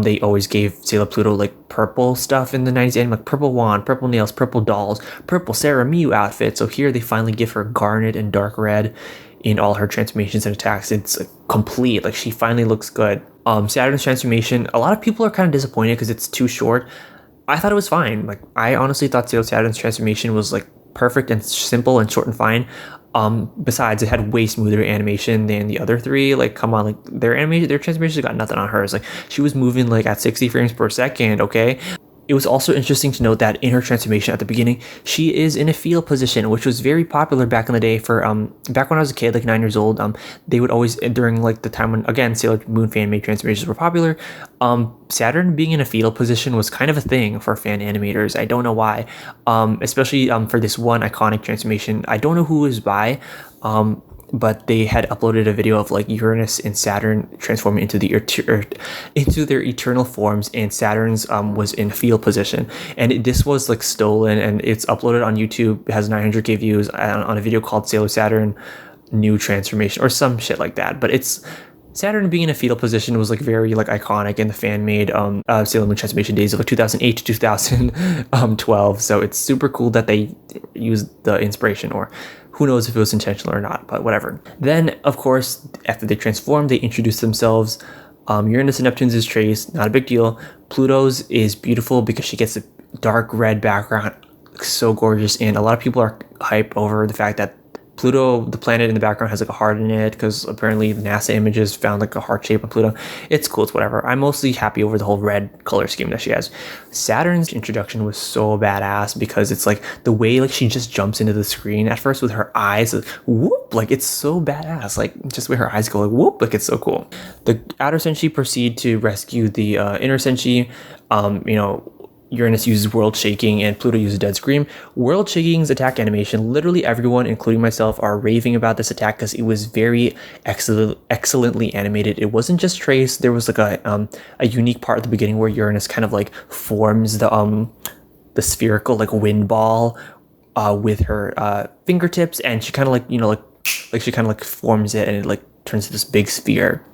they always gave Sailor Pluto like purple stuff in the 90s anime, like purple wand, purple nails, purple dolls, purple Sarah Miu outfit. So here they finally give her garnet and dark red in all her transformations and attacks. It's complete. Like she finally looks good. Saturn's transformation, a lot of people are kind of disappointed because it's too short. I thought it was fine. Like I honestly thought Saturn's transformation was like perfect and simple and short and fine. Besides, it had way smoother animation than the other three. Like, come on, like their transformations got nothing on hers. Like she was moving like at 60 frames per second. Okay. It was also interesting to note that in her transformation at the beginning, she is in a fetal position, which was very popular back in the day for, back when I was a kid, like 9 years old, they would always, during like the time when, again, Sailor Moon fan made transformations were popular, Saturn being in a fetal position was kind of a thing for fan animators. I don't know why, especially for this one iconic transformation. I don't know who it was by, but they had uploaded a video of like Uranus and Saturn transforming into their eternal forms, and Saturn's was in fetal position, and this was like stolen, and it's uploaded on YouTube. It has 900k views on a video called Sailor Saturn New Transformation or some shit like that. But it's Saturn being in a fetal position was like very like iconic in the fan made Sailor Moon transformation days of like 2008 to 2012. So it's super cool that they used the inspiration, or who knows if it was intentional or not, but whatever. Then, of course, after they transform, they introduce themselves. Uranus and Neptune's is Trace, not a big deal. Pluto's is beautiful because she gets a dark red background, so gorgeous, and a lot of people are hype over the fact that Pluto, the planet in the background, has like a heart in it because apparently NASA images found like a heart shape on Pluto. It's cool, it's whatever. I'm mostly happy over the whole red color scheme that she has. Saturn's introduction was so badass because it's like the way like she just jumps into the screen at first with her eyes, like, whoop, like it's so badass. Like just the way her eyes go, like whoop, like it's so cool. The outer senshi proceed to rescue the inner senshi. Uranus uses World Shaking and Pluto uses Dead Scream. World Shaking's attack animation, literally everyone, including myself, are raving about this attack because it was very excellently animated. It wasn't just Trace. There was like a unique part at the beginning where Uranus kind of like forms the spherical like wind ball with her fingertips, and she kind of like she kind of like forms it, and it like turns into this big sphere.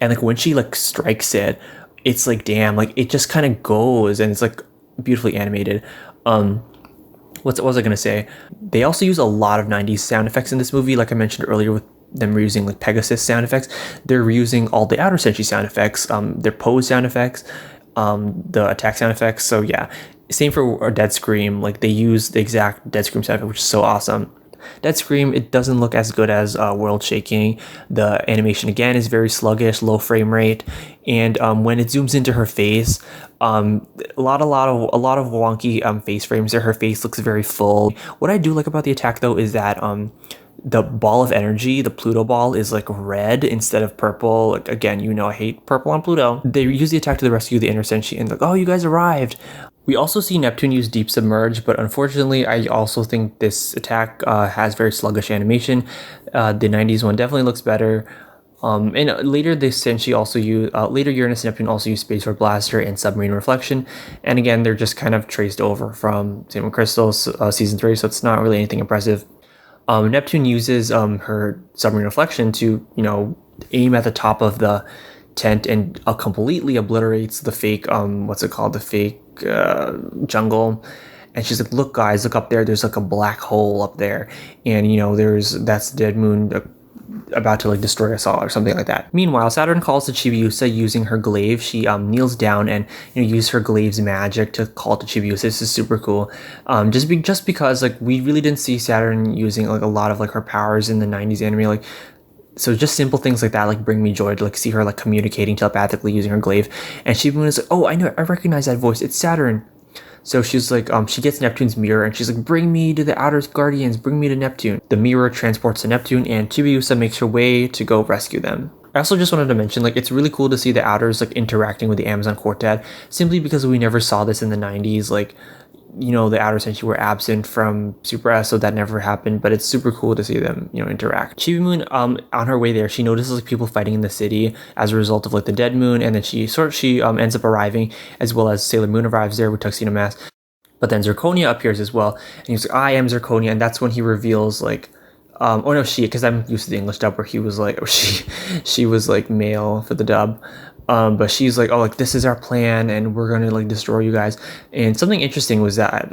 And like when she like strikes it, it's like, damn, like it just kind of goes, and it's like beautifully animated. What was I gonna say? They also use a lot of 90s sound effects in this movie, like I mentioned earlier with them reusing like Pegasus sound effects. They're reusing all the outer senshi sound effects, their pose sound effects, the attack sound effects. So yeah, same for Dead Scream. Like they use the exact Dead Scream sound effect, which is so awesome. Dead Scream, it doesn't look as good as World Shaking. The animation again is very sluggish, low frame rate, and when it zooms into her face, a lot of wonky face frames there. Her face looks very full. What I do like about the attack though is that the ball of energy, the Pluto ball, is like red instead of purple. Like again, I hate purple on Pluto. They use the attack to the rescue the inner senshi, and like, oh, you guys arrived. We also see Neptune use Deep Submerge, but unfortunately, I also think this attack has very sluggish animation. The 90s one definitely looks better. And later, later Uranus and Neptune also use Space Sword Blaster and Submarine Reflection. And again, they're just kind of traced over from Sailor Moon Crystal's Season 3, so it's not really anything impressive. Neptune uses her Submarine Reflection to, aim at the top of the tent and completely obliterates the fake, the fake jungle. And she's like, look guys, look up there, there's like a black hole up there, and that's Dead Moon about to like destroy us all or something like that. Meanwhile, Saturn calls to Chibiusa using her glaive. She kneels down and uses her glaive's magic to call to Chibiusa. This is super cool. Just because like we really didn't see Saturn using like a lot of like her powers in the 90s anime, like, so just simple things like that like bring me joy to like see her like communicating telepathically using her glaive. And Chibiusa is like, oh, I recognize that voice, it's Saturn. So she's like, she gets Neptune's mirror and she's like, bring me to the Outer Guardians, bring me to Neptune. The mirror transports to Neptune and Chibiusa makes her way to go rescue them. I also just wanted to mention, like, it's really cool to see the Outers like interacting with the Amazon Quartet, simply because we never saw this in the 90s. Like, the outer senshi were absent from Super S, so that never happened. But it's super cool to see them, interact. Chibi Moon, on her way there, she notices like people fighting in the city as a result of like the dead moon, and then she ends up arriving, as well as Sailor Moon arrives there with Tuxedo Mask. But then Zirconia appears as well, and he's like, I am Zirconia, and that's when he reveals like, oh no, because I'm used to the English dub where he was like, or she was like male for the dub. But she's like, oh, like this is our plan, and we're gonna like destroy you guys. And something interesting was that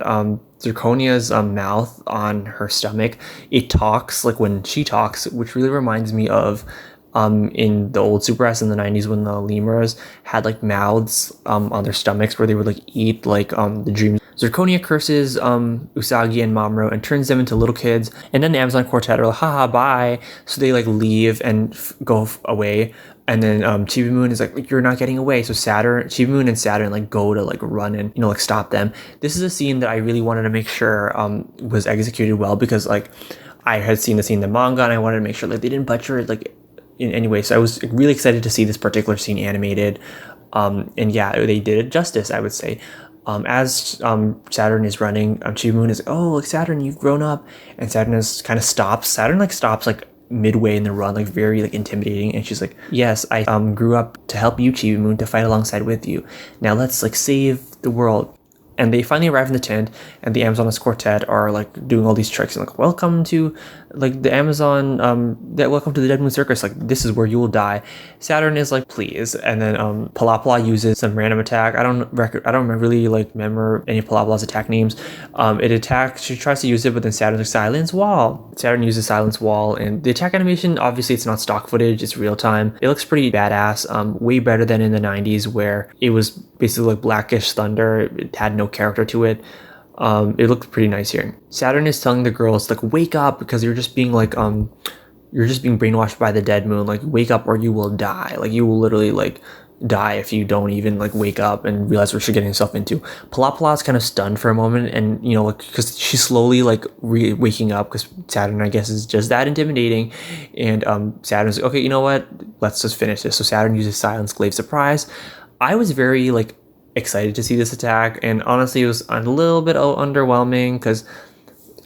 Zirconia's mouth on her stomach, it talks like when she talks, which really reminds me of in the old Super S in the 90s when the lemurs had like mouths on their stomachs where they would like eat like the dreams. Zirconia curses Usagi and Mamoru and turns them into little kids, and then the Amazon Quartet are like, haha, bye. So they like leave and go away. And then Chibi Moon is like, you're not getting away. So Chibi Moon and Saturn like go to like run and like stop them. This is a scene that I really wanted to make sure was executed well, because like I had seen the scene in the manga and I wanted to make sure like they didn't butcher it like in any way. So I was really excited to see this particular scene animated. And yeah, they did it justice, I would say. As Saturn is running, Chibi Moon is like, oh, like Saturn, you've grown up. And Saturn is kind of stops. Saturn like stops like midway in the run, like very like intimidating, and she's like, yes, I grew up to help you, Chibi Moon, to fight alongside with you. Now let's like save the world. And they finally arrive in the tent, and the Amazoness Quartet are like doing all these tricks and like, welcome to like the Amazon, welcome to the Dead Moon Circus. Like this is where you will die. Saturn is like, please. And then Palapala uses some random attack. I don't really like remember any Palapala's attack names. It attacks. She tries to use it, but then Saturn's like, silence wall. Saturn uses silence wall, and the attack animation, obviously it's not stock footage, it's real time. It looks pretty badass. Way better than in the 90s where it was basically like blackish thunder. It had no character to it. It looked pretty nice here. Saturn is telling the girls like, wake up, because you're just being like you're just being brainwashed by the dead moon. Like wake up or you will die. Like you will literally like die if you don't even like wake up and realize what you're getting yourself into. Palapala is kind of stunned for a moment, and like because she's slowly like waking up, because Saturn, I guess, is just that intimidating. And Saturn's like, okay, you know what, let's just finish this. So Saturn uses silence glaive surprise. I was very like excited to see this attack, and honestly it was a little bit underwhelming because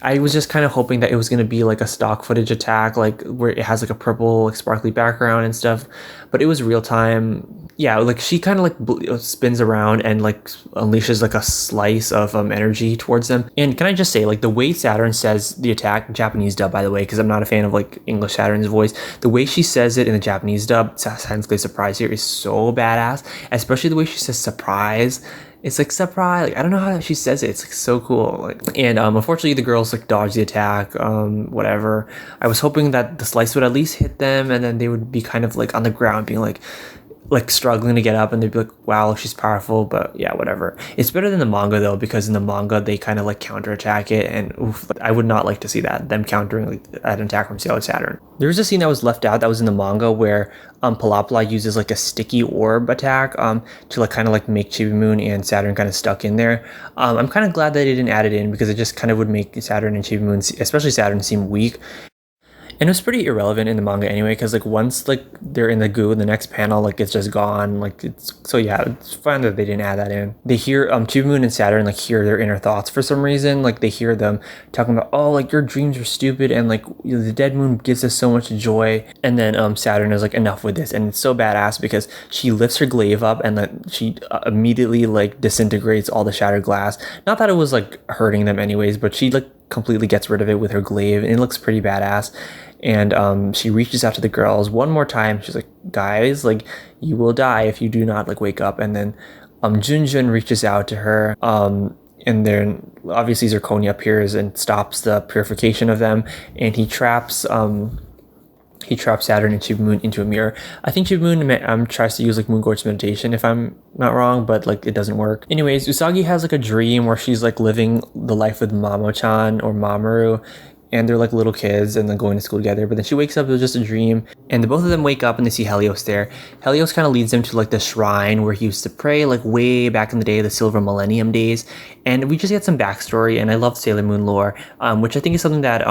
I was just kind of hoping that it was going to be like a stock footage attack, like where it has like a purple like sparkly background and stuff, but it was real time. Yeah, like she kind of like spins around and like unleashes like a slice of energy towards them. And can I just say, like the way Saturn says the attack, Japanese dub by the way, because I'm not a fan of like English Saturn's voice, the way she says it in the Japanese dub, Saturn's surprise here, is so badass, especially the way she says surprise. It's like surprise. Like I don't know how she says it. It's like so cool. Like, and unfortunately the girls like dodge the attack. Whatever. I was hoping that the slice would at least hit them, and then they would be kind of like on the ground, being like struggling to get up, and they'd be like, wow, she's powerful. But yeah, whatever. It's better than the manga though, because in the manga they kind of like counterattack it, and oof, I would not like to see that, them countering like an attack from Sailor Saturn. There was a scene that was left out that was in the manga where Palapala uses like a sticky orb attack to like kind of like make Chibi Moon and Saturn kind of stuck in there. I'm kind of glad that they didn't add it in, because it just kind of would make Saturn and Chibi Moon, especially Saturn, seem weak. And it was pretty irrelevant in the manga anyway, because like once like they're in the goo, the next panel like it's just gone. Like it's so yeah, it's fine that they didn't add that in. They hear Chibi Moon and Saturn like hear their inner thoughts for some reason. Like they hear them talking about, oh, like your dreams are stupid, and like the dead moon gives us so much joy. And then Saturn is like, enough with this, and it's so badass because she lifts her glaive up and then she immediately like disintegrates all the shattered glass. Not that it was like hurting them anyways, but she like completely gets rid of it with her glaive, and it looks pretty badass. And she reaches out to the girls one more time. She's like, guys, like you will die if you do not like wake up. And then Junjun reaches out to her, and then obviously Zirconia appears and stops the purification of them, and he traps Saturn and Chibi Moon into a mirror. I think Chibi Moon tries to use like Moon Gorge meditation, if I'm not wrong, but like it doesn't work. Anyways, Usagi has like a dream where she's like living the life with Mamo-chan or Mamoru, and they're like little kids and then going to school together. But then she wakes up, it was just a dream, and the both of them wake up and they see Helios there. Helios kind of leads them to like the shrine where he used to pray, like way back in the day, the Silver Millennium days. And we just get some backstory, and I love Sailor Moon lore, which I think is something that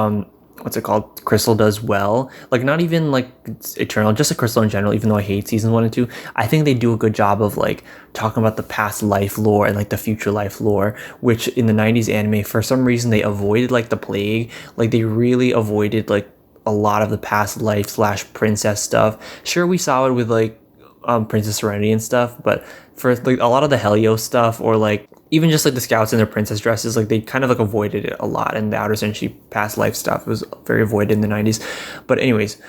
what's it called, Crystal does well. Like, not even like Eternal, just a Crystal in general, even though I hate seasons 1 and 2. I think they do a good job of like talking about the past life lore and like the future life lore, which in the 90s anime, for some reason, they avoided like the plague. Like, they really avoided like a lot of the past life slash princess stuff. Sure, we saw it with like Princess Serenity and stuff, but for like a lot of the Helio stuff, or like even just like the scouts in their princess dresses, like they kind of like avoided it a lot. And the Outer Senshi past life stuff was very avoided in the 90s. But anyways,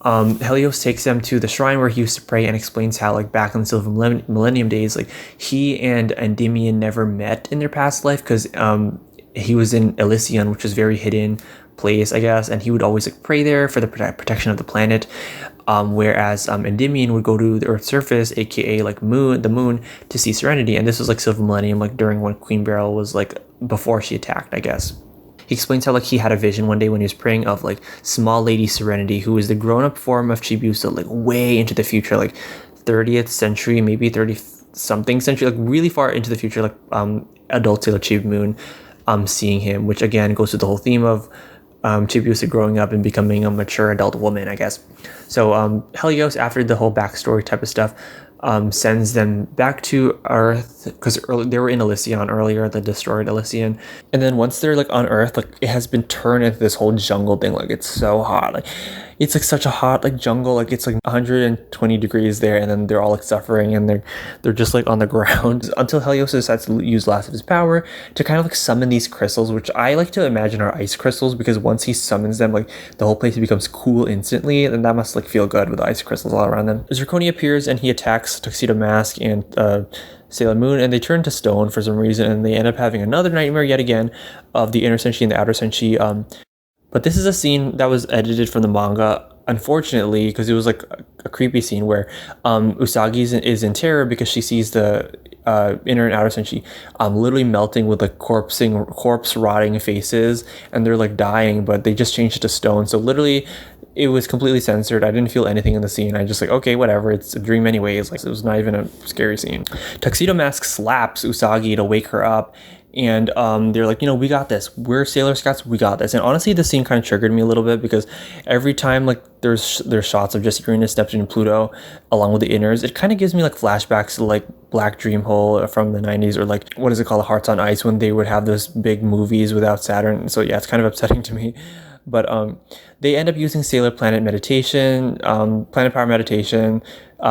Helios takes them to the shrine where he used to pray and explains how, like, back in the Silver Millennium days, like, he and Endymion never met in their past life because he was in Elysion, which is very hidden place, I guess, and he would always like pray there for the protection of the planet. Whereas Endymion would go to the Earth's surface, aka like the moon, to see Serenity, and this was like Silver Millennium, like during when Queen Beryl was like before she attacked, I guess. He explains how like he had a vision one day when he was praying of like small lady Serenity, who is the grown-up form of Chibiusa, like way into the future, like 30th century, maybe 30 something century, like really far into the future, like adult Sailor Chibi Moon seeing him, which again goes to the whole theme of Chibiusa growing up and becoming a mature adult woman, I guess. So Helios, after the whole backstory type of stuff, sends them back to Earth because they were in Elysion earlier, the destroyed Elysion. And then once they're like on Earth, like it has been turned into this whole jungle thing. Like it's so hot, like it's like such a hot like jungle. Like it's like 120 degrees there, and then they're all like suffering, and they're just like on the ground until Helios decides to use last of his power to kind of like summon these crystals, which I like to imagine are ice crystals, because once he summons them, like the whole place becomes cool instantly, and that must like feel good with the ice crystals all around them. Zirconia appears and he attacks Tuxedo Mask and Sailor Moon, and they turn to stone for some reason, and they end up having another nightmare yet again of the inner senshi and the outer senshi. But this is a scene that was edited from the manga, unfortunately, because it was like a creepy scene where Usagi is in terror because she sees the inner and outer senshi literally melting with like corpse rotting faces, and they're like dying, but they just changed it to stone. So literally it was completely censored. I didn't feel anything in the scene. I just like, okay, whatever, it's a dream anyways. Like, it was not even a scary scene. Tuxedo Mask slaps Usagi to wake her up, and they're like, we got this. We're Sailor Scouts. We got this. And honestly, this scene kind of triggered me a little bit, because every time like there's shots of just Uranus, Neptune, and Pluto along with the inners, it kind of gives me like flashbacks to like Black Dream Hole from the 90s, or like, what is it called, Hearts on Ice, when they would have those big movies without Saturn. So yeah, it's kind of upsetting to me. But they end up using Sailor Planet Meditation, Planet Power Meditation,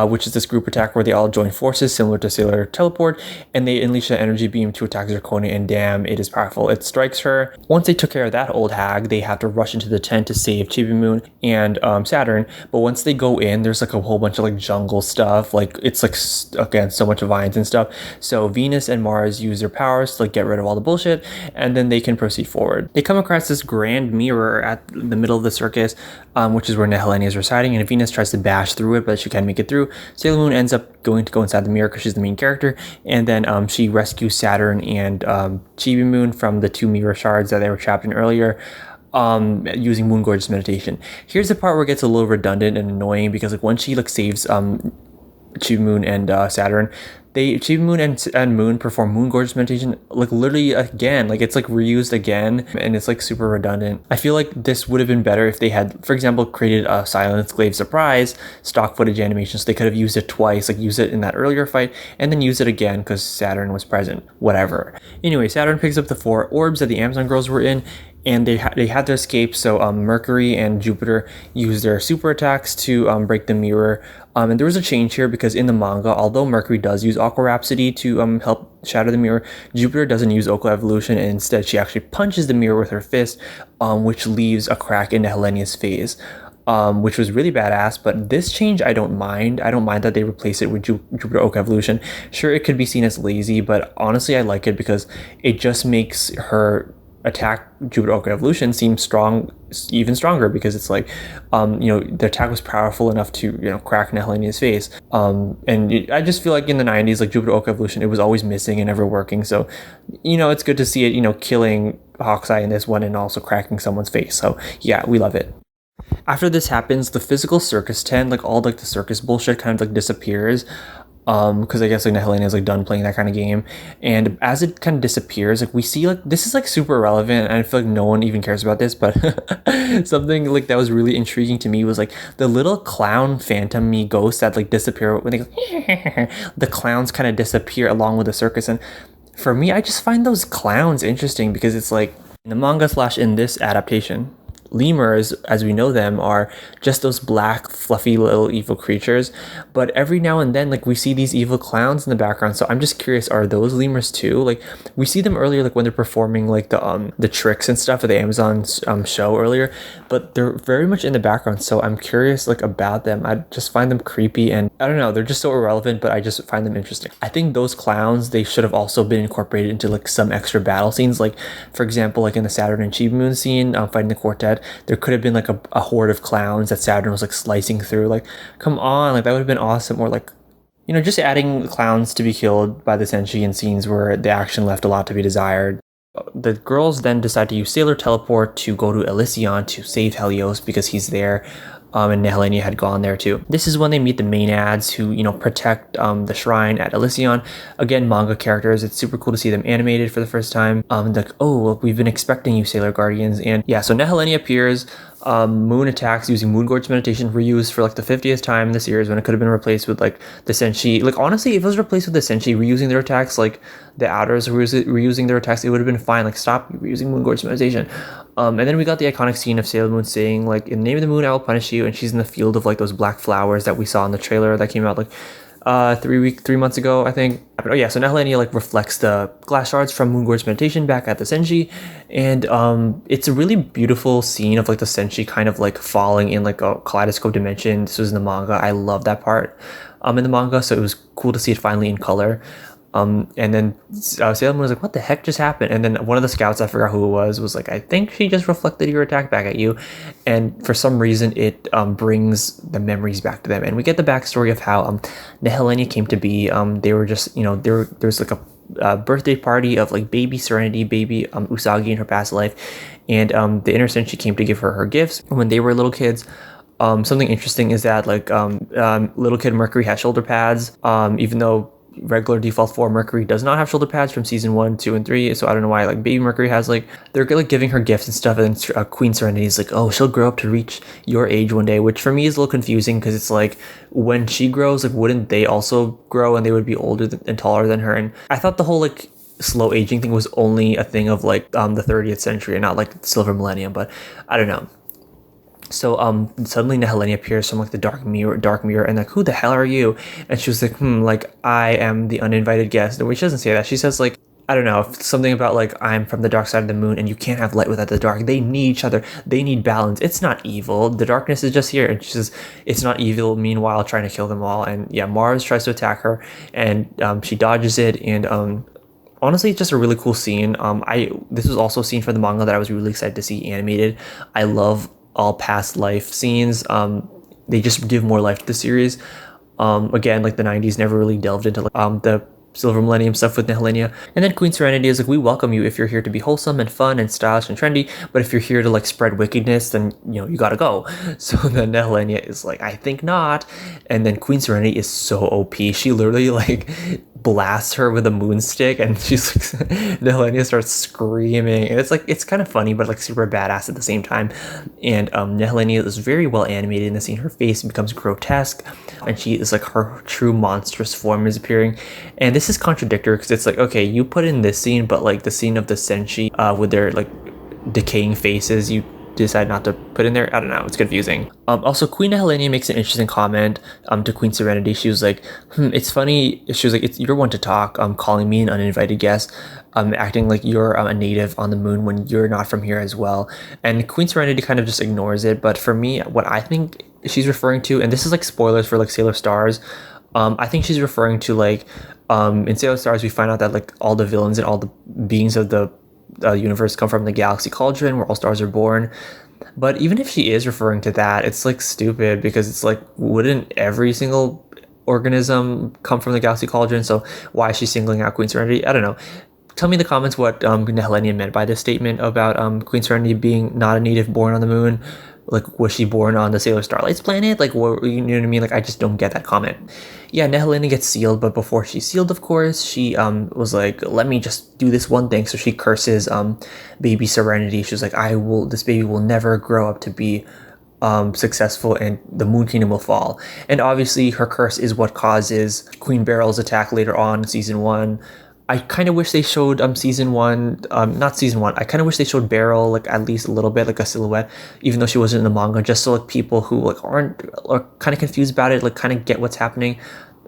which is this group attack where they all join forces similar to Sailor Teleport, and they unleash an energy beam to attack Zirconia, and damn, it is powerful. It strikes her. Once they took care of that old hag, they have to rush into the tent to save Chibi Moon and Saturn. But once they go in, there's like a whole bunch of like jungle stuff. Like, it's like, again, so much vines and stuff. So Venus and Mars use their powers to like get rid of all the bullshit, and then they can proceed forward. They come across this grand mirror at the middle of the circus, which is where Nehelenia is residing, and Venus tries to bash through it, but she can't make it through. Sailor Moon ends up going to go inside the mirror because she's the main character, and then she rescues Saturn and Chibi Moon from the 2 mirror shards that they were trapped in earlier, using Moon Gorgeous meditation. Here's the part where it gets a little redundant and annoying, because like once she like saves Chibi Moon and Saturn, Chibi Moon and Moon perform Moon Gorgeous meditation like literally again. Like, it's like reused again, and it's like super redundant. I feel like this would have been better if they had, for example, created a Silent Glaive surprise stock footage animation, so they could have used it twice, like use it in that earlier fight and then use it again because Saturn was present. Whatever. Anyway, Saturn picks up the 4 orbs that the Amazon girls were in, and they had to escape. So Mercury and Jupiter used their super attacks to break the mirror. And there was a change here, because in the manga, although Mercury does use Aqua Rhapsody to help shatter the mirror, Jupiter doesn't use Aqua Evolution, and instead she actually punches the mirror with her fist, which leaves a crack in Helenia's face. Which was really badass. But this change I don't mind. I don't mind that they replace it with Jupiter Oak Evolution. Sure, it could be seen as lazy, but honestly I like it because it just makes her attack Jupiter Oak Evolution seem even stronger, because it's like the attack was powerful enough to crack Nehelenia's face, I just feel like in the 90s, like Jupiter Oak Evolution, it was always missing and never working. So it's good to see it killing Hawkeye in this one and also cracking someone's face. So yeah, we love it. After this happens, the physical circus tent, like all like the circus bullshit, kind of like disappears. because I guess like Helena is like done playing that kind of game, and as it kind of disappears, like we see like this is like super irrelevant, and I feel like no one even cares about this, but something like that was really intriguing to me was like the little clown phantom me ghosts that like disappear when they go the clowns kind of disappear along with the circus. And for me, I just find those clowns interesting because it's like in the manga slash in this adaptation, lemurs, as we know them, are just those black, fluffy little evil creatures. But every now and then, like we see these evil clowns in the background. So I'm just curious, are those lemurs too? Like we see them earlier, like when they're performing like the tricks and stuff of the Amazon show earlier, but they're very much in the background. So I'm curious like about them. I just find them creepy, and I don't know, they're just so irrelevant, but I just find them interesting. I think those clowns, they should have also been incorporated into like some extra battle scenes. Like for example, like in the Saturn and Chibi Moon scene, fighting the quartet, there could have been like a horde of clowns that Saturn was like slicing through. Like, come on, like that would have been awesome. Or like, you know, just adding clowns to be killed by the Senshi in scenes where the action left a lot to be desired. The girls then decide to use Sailor Teleport to go to Elysion to save Helios because he's there. And Helenia had gone there too. This is when they meet the Maenads who, you know, protect the shrine at Elysion. Again, manga characters. It's super cool to see them animated for the first time. Like, oh, well, we've been expecting you, Sailor Guardians. And yeah, so Nehelenia appears. Moon attacks using Moon Gorge meditation, reused for like the 50th time in the series when it could have been replaced with like the Senshi. Like honestly, if it was replaced with the Senshi reusing their attacks, like the outers reusing their attacks, it would have been fine. Like stop reusing Moon Gorge meditation. And then we got the iconic scene of Sailor Moon saying like, in the name of the moon, I will punish you. And she's in the field of like those black flowers that we saw in the trailer that came out like 3 months ago, I think. Oh yeah, so Nehelenia like reflects the glass shards from Moon Gorge meditation back at the Senshi, and it's a really beautiful scene of like the Senshi kind of like falling in like a kaleidoscope dimension. This was in the manga. I love that part in the manga, so it was cool to see it finally in color. And then Sailor Moon was like, what the heck just happened? And then one of the scouts, I forgot who it was like, I think she just reflected your attack back at you. And for some reason, it brings the memories back to them. And we get the backstory of how Nehelenia came to be. They were just, you know, there's like a birthday party of like baby Serenity, baby Usagi in her past life. And the Inner Senshi came to give her her gifts when they were little kids. Something interesting is that like little kid Mercury has shoulder pads, even though regular default form Mercury does not have shoulder pads from season 1, 2, and 3. So I don't know why like baby Mercury has like, they're like giving her gifts and stuff, and then Queen Serenity is like, oh, she'll grow up to reach your age one day, which for me is a little confusing because it's like when she grows, like wouldn't they also grow and they would be older and taller than her? And I thought the whole like slow aging thing was only a thing of like the 30th century and not like silver millennium, but I don't know. So suddenly Nehelenia appears from like the dark mirror, and like, who the hell are you? And she was like, like I am the uninvited guest. And she doesn't say that. She says like, I don't know, something about like I'm from the dark side of the moon and you can't have light without the dark. They need each other. They need balance. It's not evil. The darkness is just here. And she says it's not evil. Meanwhile, trying to kill them all. And yeah, Mars tries to attack her, and she dodges it. And honestly, it's just a really cool scene. This was also a scene from the manga that I was really excited to see animated. I love all past life scenes. They just give more life to the series. Again, like the 90s never really delved into like, the Silver Millennium stuff with Nehelenia. And then Queen Serenity is like, we welcome you if you're here to be wholesome and fun and stylish and trendy, but if you're here to like spread wickedness, then you know you gotta go. So then Nehelenia is like, I think not. And then Queen Serenity is so OP. She literally like blasts her with a moonstick, and she's like, Nehelenia starts screaming, and it's like, it's kind of funny but like super badass at the same time. And Nehelenia is very well animated in the scene. Her face becomes grotesque, and she is like, her true monstrous form is appearing. And this is contradictory because it's like, okay, you put in this scene, but like the scene of the Senshi with their like decaying faces, you decide not to put in there. I don't know, it's confusing. Also, Queen Nehelenia makes an interesting comment to Queen Serenity. She was like, it's funny. She was like, you're one to talk, calling me an uninvited guest, acting like you're a native on the moon when you're not from here as well. And Queen Serenity kind of just ignores it. But for me, what I think she's referring to, and this is like spoilers for like Sailor Stars, I think she's referring to like in Sailor Stars we find out that like all the villains and all the beings of the universe come from the galaxy cauldron where all stars are born. But even if she is referring to that, it's like stupid, because it's like, wouldn't every single organism come from the galaxy cauldron? So why is she singling out Queen Serenity? I don't know. Tell me in the comments what Nehelenia meant by this statement about Queen Serenity being not a native born on the moon. like, was she born on the Sailor Starlight's planet? Like, what, you know what I mean? Like, I just don't get that comment. Yeah, Nehelena gets sealed, but before she's sealed, of course, she was like, let me just do this one thing. So she curses baby Serenity. She's like, this baby will never grow up to be successful, and the Moon Kingdom will fall. And obviously her curse is what causes Queen Beryl's attack later on in season 1. I kind of wish they showed season 1, not season 1, I kind of wish they showed Beryl like at least a little bit, like a silhouette, even though she wasn't in the manga, just so like people who like aren't, or kind of confused about it, like kind of get what's happening.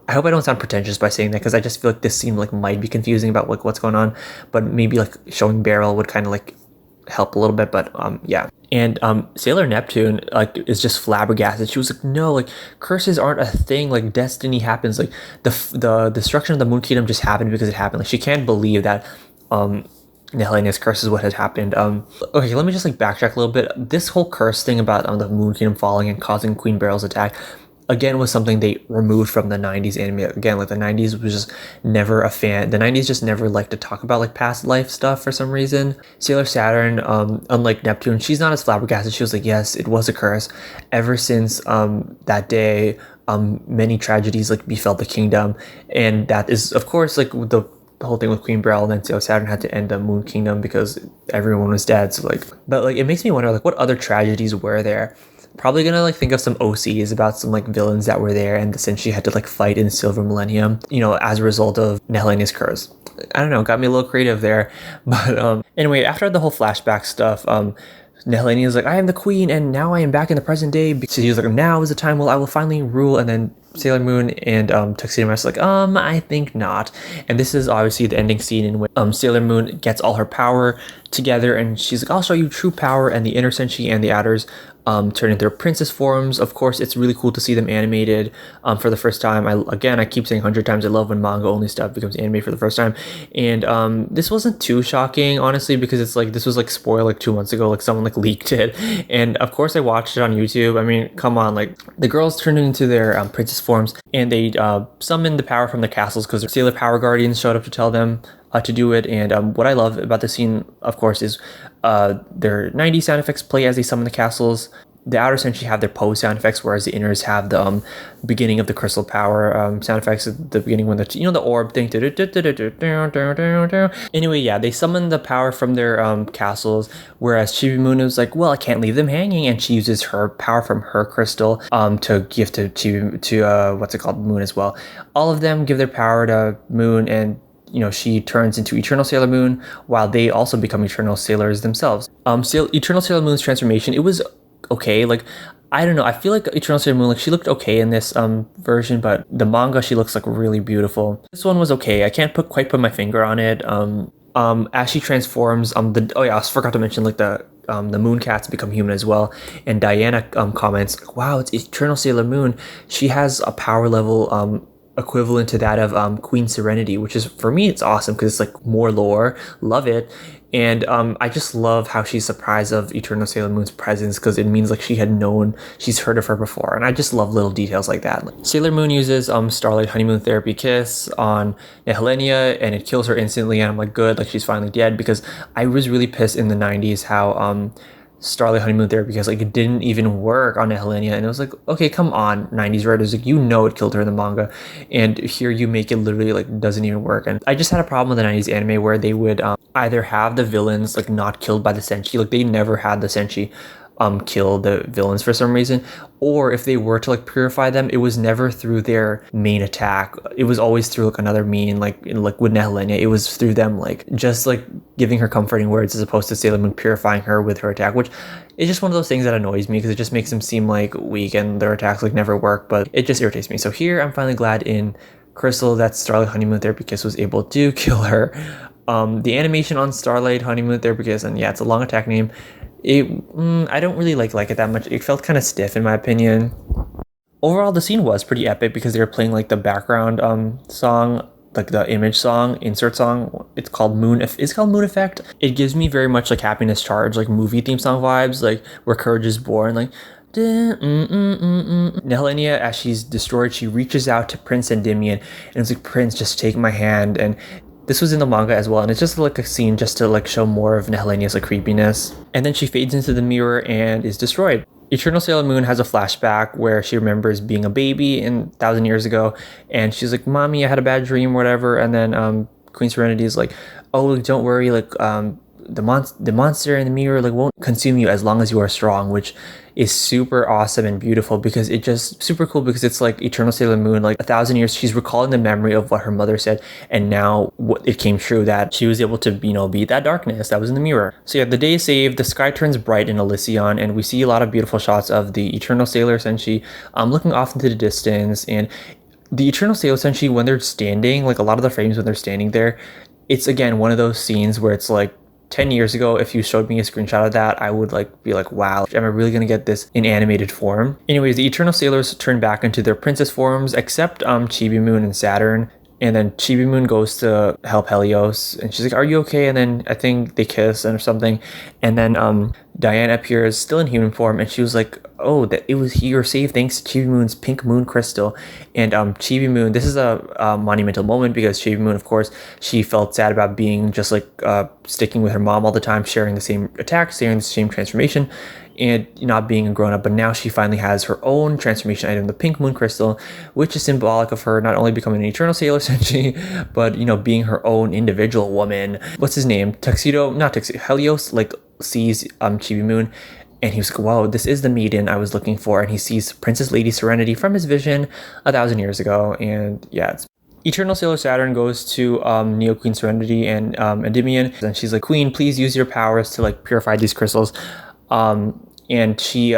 I hope I don't sound pretentious by saying that, because I just feel like this scene like might be confusing about like what's going on, but maybe like showing Beryl would kind of like help a little bit. But yeah. And Sailor Neptune like is just flabbergasted. She was like, no, like curses aren't a thing, like destiny happens, like the destruction of the Moon Kingdom just happened because it happened. Like she can't believe that Nehelena's curse is what has happened. Okay, let me just like backtrack a little bit. This whole curse thing about the Moon Kingdom falling and causing Queen Beryl's attack, again, was something they removed from the 90s anime. Again, like the 90s was just never a fan. The 90s just never liked to talk about like past life stuff for some reason. Sailor Saturn, unlike Neptune, she's not as flabbergasted. She was like, yes, it was a curse. Ever since that day, many tragedies like befell the kingdom. And that is, of course, like the whole thing with Queen Beryl, and then Sailor Saturn had to end the Moon Kingdom because everyone was dead. So like, but like it makes me wonder like what other tragedies were there. Probably gonna like think of some OCs about some like villains that were there and essentially had to like fight in Silver Millennium, you know, as a result of Nehelena's curse. I don't know, got me a little creative there. But anyway, after the whole flashback stuff, Nehelena is like, I am the queen and now I am back in the present day. So he was like, now is the time when I will finally rule. And then Sailor Moon and Tuxedo Mask like, I think not. And this is obviously the ending scene in which Sailor Moon gets all her power together and she's like, I'll show you true power, and the inner senshi and the outers turn into their princess forms. Of course, it's really cool to see them animated for the first time. I keep saying 100 times, I love when manga only stuff becomes anime for the first time. And this wasn't too shocking, honestly, because it's like this was like spoiled like 2 months ago, like someone like leaked it. And of course I watched it on YouTube. I mean, come on, like the girls turned into their princess forms and they summoned the power from the castles because Sailor Power Guardians showed up to tell them to do it. And what I love about the scene, of course, is their 90s sound effects play as they summon the castles. The outer essentially have their pose sound effects, whereas the inners have the beginning of the crystal power sound effects at the beginning when the orb thing. Anyway, yeah, they summon the power from their castles, whereas Chibi Moon is like, well, I can't leave them hanging, and she uses her power from her crystal to give to what's it called, Moon as well. All of them give their power to Moon, and she turns into Eternal Sailor Moon, while they also become Eternal Sailors themselves. Eternal Sailor Moon's transformation, it was okay. Like, I don't know, I feel like Eternal Sailor Moon, like she looked okay in this version, but the manga, she looks like really beautiful. This one was okay. I can't quite put my finger on it. As she transforms, I forgot to mention like the moon cats become human as well. And Diana comments, wow, it's Eternal Sailor Moon. She has a power level equivalent to that of Queen Serenity, which is, for me, it's awesome because it's like more lore. Love it. And I just love how she's surprised of Eternal Sailor Moon's presence, because it means like she's heard of her before. And I just love little details like that. Sailor Moon uses Starlight Honeymoon Therapy Kiss on Nehelena, and it kills her instantly. And I'm like, good, like she's finally dead, because I was really pissed in the 90s how Starlight Honeymoon Therapy, because like it didn't even work on Helena, and it was like, okay, come on, 90s writers, like it killed her in the manga, and here you make it literally like doesn't even work. And I just had a problem with the 90s anime where they would either have the villains like not killed by the senshi, like they never had the senshi kill the villains for some reason, or if they were to like purify them, it was never through their main attack. It was always through like another mean, like with Nehelena, it was through them like just like giving her comforting words, as opposed to Sailor Moon purifying her with her attack, which is just one of those things that annoys me, because it just makes them seem like weak and their attacks like never work. But it just irritates me. So here I'm finally glad in Crystal that Starlight Honeymoon Therapy Kiss was able to kill her. The animation on Starlight Honeymoon Therapy Kiss, and yeah, it's a long attack name, I don't really like it that much. It felt kind of stiff in my opinion. Overall, the scene was pretty epic because they were playing like the background song, like the image song, insert song. It's called Moon Effect. It gives me very much like Happiness Charge, like movie theme song vibes, like where courage is born, like Nehelena, as she's destroyed, she reaches out to Prince Endymion and it's like, Prince, just take my hand. And this was in the manga as well, and it's just like a scene just to like show more of Nehelena's like creepiness. And then she fades into the mirror and is destroyed. Eternal Sailor Moon has a flashback where she remembers being a baby in 1,000 years ago, and she's like, "Mommy, I had a bad dream," or whatever. And then Queen Serenity is like, "Oh, don't worry, like the monster in the mirror like won't consume you as long as you are strong," which is super awesome and beautiful because it just super cool because it's like Eternal Sailor Moon, like 1,000 years she's recalling the memory of what her mother said, and now it came true that she was able to beat that darkness that was in the mirror. So yeah, the day is saved, the sky turns bright in Elysion, and we see a lot of beautiful shots of the Eternal Sailor Senshi looking off into the distance. And the Eternal Sailor Senshi, when they're standing, like a lot of the frames when they're standing there, it's again one of those scenes where it's like 10 years ago, if you showed me a screenshot of that, I would be like, wow, am I really gonna get this in animated form? Anyways, the Eternal Sailors turn back into their princess forms, except Chibi Moon and Saturn. And then Chibi Moon goes to help Helios, and she's like, "Are you okay?" And then I think they kiss or something. And then Diane appears still in human form, and she was like, "Oh, that it was you were saved thanks to Chibi Moon's pink moon crystal." And Chibi Moon, this is a monumental moment because Chibi Moon, of course, she felt sad about being just like sticking with her mom all the time, sharing the same attacks, sharing the same transformation, and not being a grown-up. But now she finally has her own transformation item, the pink moon crystal, which is symbolic of her not only becoming an Eternal Sailor Senshi, but being her own individual woman. What's his name? Helios sees Chibi Moon, and he was like, "Whoa, this is the maiden I was looking for." And he sees Princess Lady Serenity from his vision 1,000 years ago. And yeah, Eternal Sailor Saturn goes to Neo Queen Serenity and Endymion, and she's like, "Queen, please use your powers to purify these crystals." And she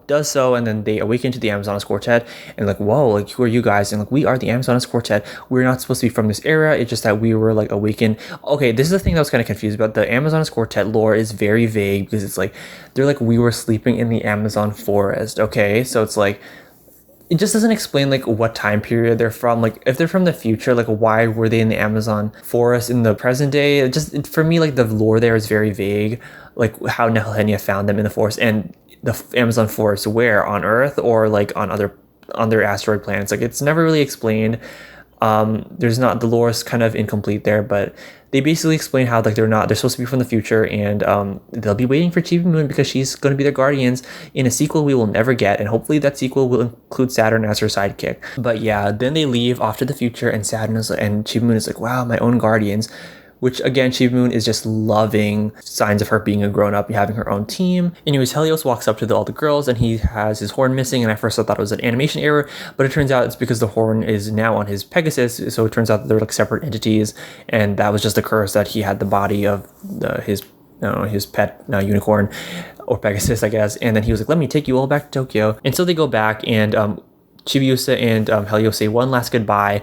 does so, and then they awaken to the Amazonas Quartet, and whoa, who are you guys? And we are the Amazonas Quartet. We're not supposed to be from this era. It's just that we were awakened. Okay, this is the thing that I was kind of confused about. The Amazonas Quartet lore is very vague because it's they're we were sleeping in the Amazon forest. Okay, so it's it just doesn't explain what time period they're from. If they're from the future, why were they in the Amazon forest in the present day? For me, the lore there is very vague. How Nehelenia found them in the forest, and the Amazon forest where, on Earth or on other asteroid planets. It's never really explained. There's not, the lore is kind of incomplete there, but they basically explain how they're supposed to be from the future, and they'll be waiting for Chibi Moon because she's going to be their guardians in a sequel we will never get, and hopefully that sequel will include Saturn as her sidekick. But yeah, then they leave off to the future, and Chibi Moon is like, "Wow, my own guardians." Which again, Chibi Moon is just loving signs of her being a grown-up and having her own team. Anyways, Helios walks up to all the girls, and he has his horn missing, and at first I thought it was an animation error, but it turns out it's because the horn is now on his Pegasus, so it turns out that they're separate entities, and that was just a curse that he had the body of his pet unicorn, or Pegasus, I guess. And then he was like, "Let me take you all back to Tokyo." And so they go back, and Chibiusa and Helios say one last goodbye.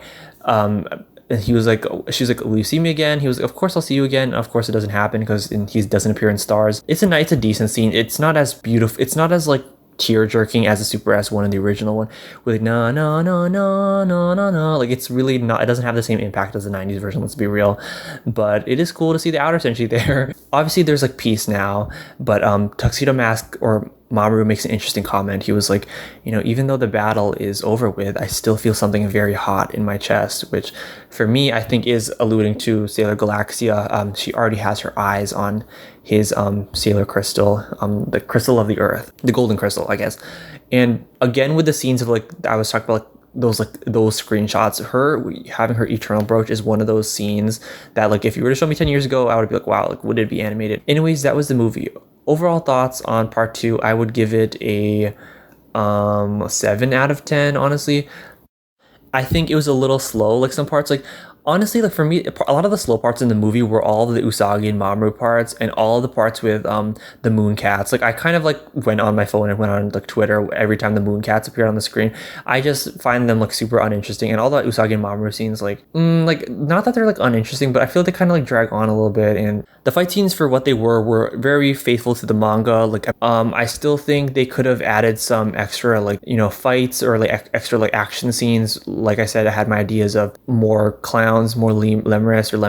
And she was like, "Will you see me again?" He was like, "Of course I'll see you again." Of course it doesn't happen because he doesn't appear in Stars. It's a decent scene. It's not as beautiful. It's not as tear jerking as the Super S one and the original one. With no no no no no no no. It's really not. It doesn't have the same impact as the 90s version. Let's be real. But it is cool to see the outer Senshi there. Obviously there's peace now. But Tuxedo Mask or Mamoru makes an interesting comment. He was like, even though the battle is over with, I still feel something very hot in my chest, which for me, I think is alluding to Sailor Galaxia. She already has her eyes on his Sailor Crystal, the crystal of the earth, the golden crystal, I guess. And again, with the scenes of I was talking about, those screenshots, her having her eternal brooch is one of those scenes that if you were to show me 10 years ago, I would be like, wow, would it be animated? Anyways, that was the movie. Overall thoughts on part 2, I would give it a 7 out of 10, honestly. I think it was a little slow, some parts, honestly, for me, a lot of the slow parts in the movie were all the Usagi and Mamoru parts, and all the parts with the moon cats. I kind of went on my phone and went on Twitter every time the moon cats appeared on the screen. I just find them super uninteresting, and all the Usagi and Mamoru scenes not that they're uninteresting, but I feel they kind of drag on a little bit. And the fight scenes, for what they were very faithful to the manga. I still think they could have added some extra fights or extra action scenes. Like I said, I had my ideas of more clowns, more lemurs for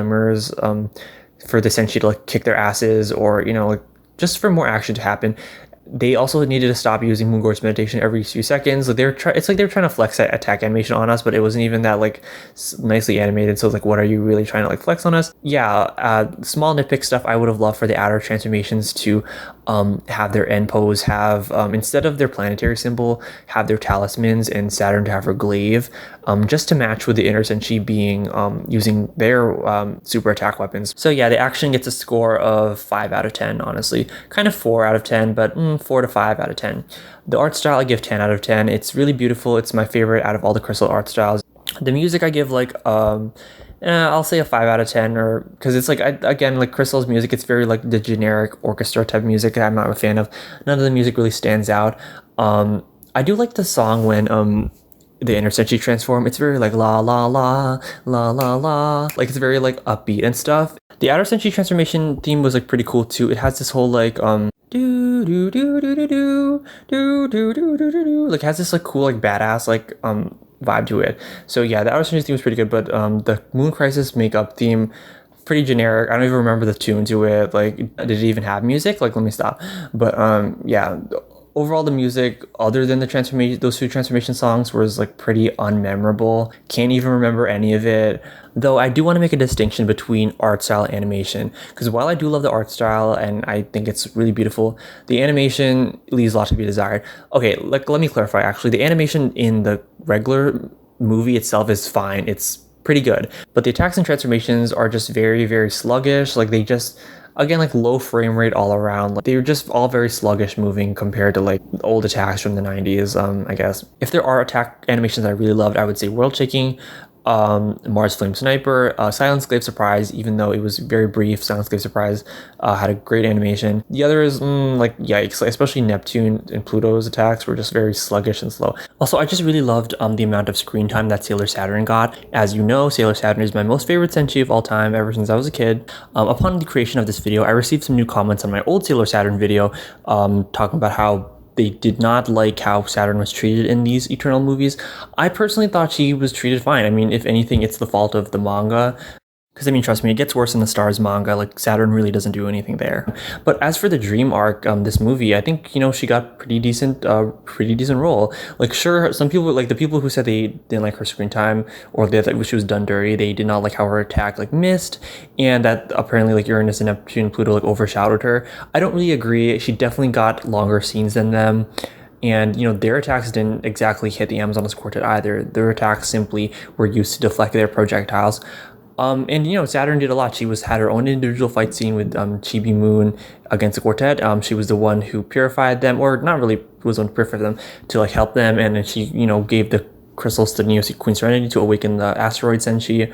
the Senshi to kick their asses, or just for more action to happen. they also needed to stop using Moongor's meditation every few seconds. Like it's like they're trying to flex that attack animation on us, but it wasn't even that like nicely animated. So it's like, what are you really trying to like flex on us? Yeah, small nitpick stuff. I would have loved for the outer transformations to have their end pose have instead of their planetary symbol, have their talismans, and Saturn to have her glaive, just to match with the inner senshi being using their super attack weapons. So yeah, the action gets a score of 5 out of 10. Honestly, kind of 4 out of 10, but 4 to 5 out of 10. The art style I give 10 out of 10. It's really beautiful. It's my favorite out of all the Crystal art styles. The music I give like I'll say a 5 out of 10, or because it's like again, like Crystal's music, it's very like the generic orchestra type music that I'm not a fan of. None of the music really stands out. I do like the song when the inner senshi transform. It's very like la la la la la la, like it's very like upbeat and stuff. The outer senshi transformation theme was like pretty cool too. It has this whole like do do do do do do do do do do do, like has this like cool like badass like vibe to it. So yeah, the outer senshi theme was pretty good, but the Moon Crisis makeup theme, pretty generic. I don't even remember the tune to it. Like, did it even have music? Like, let me stop. But yeah, overall the music, other than the transformation, those 2 transformation songs, was like pretty unmemorable. Can't even remember any of it. Though I do want to make a distinction between art style and animation, because while I do love the art style and I think it's really beautiful, the animation leaves a lot to be desired. Okay, like let me clarify. Actually, the animation in the regular movie itself is fine. It's pretty good, but the attacks and transformations are just very, very sluggish. Like they just, again, like low frame rate all around. Like they're just all very sluggish moving compared to like old attacks from the 90s, I guess. If there are attack animations I really loved, I would say World Shaking, Mars Flame Sniper, Silence Glaive Surprise, even though it was very brief. Silence Glaive Surprise had a great animation. The others, like yikes, especially Neptune and Pluto's attacks were just very sluggish and slow. Also, I just really loved the amount of screen time that Sailor Saturn got. As you know, Sailor Saturn is my most favorite senshi of all time ever since I was a kid. Upon the creation of this video, I received some new comments on my old Sailor Saturn video, talking about how they did not like how Saturn was treated in these Eternal movies. I personally thought she was treated fine. I mean, if anything, it's the fault of the manga. Because, I mean, trust me, it gets worse in the Stars manga. Like, Saturn really doesn't do anything there. But as for the Dream arc, this movie, I think, you know, she got pretty decent role. Like, sure, some people, like, the people who said they didn't like her screen time, or they thought she was done dirty, they did not like how her attack, like, missed, and that apparently, like, Uranus and Neptune and Pluto, like, overshadowed her. I don't really agree. She definitely got longer scenes than them. And, you know, their attacks didn't exactly hit the Amazoness Quartet either. Their attacks simply were used to deflect their projectiles. And, you know, Saturn did a lot. She had her own individual fight scene with Chibi Moon against the quartet. She was the one who purified them, or not really was the one who purified them, to like help them. And then she, you know, gave the crystals to Queen Serenity to awaken the asteroid senshi.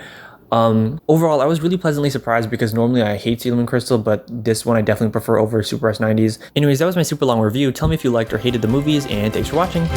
Overall, I was really pleasantly surprised, because normally I hate Sailor Moon Crystal, but this one I definitely prefer over Super S90s. Anyways, that was my super long review. Tell me if you liked or hated the movies, and thanks for watching.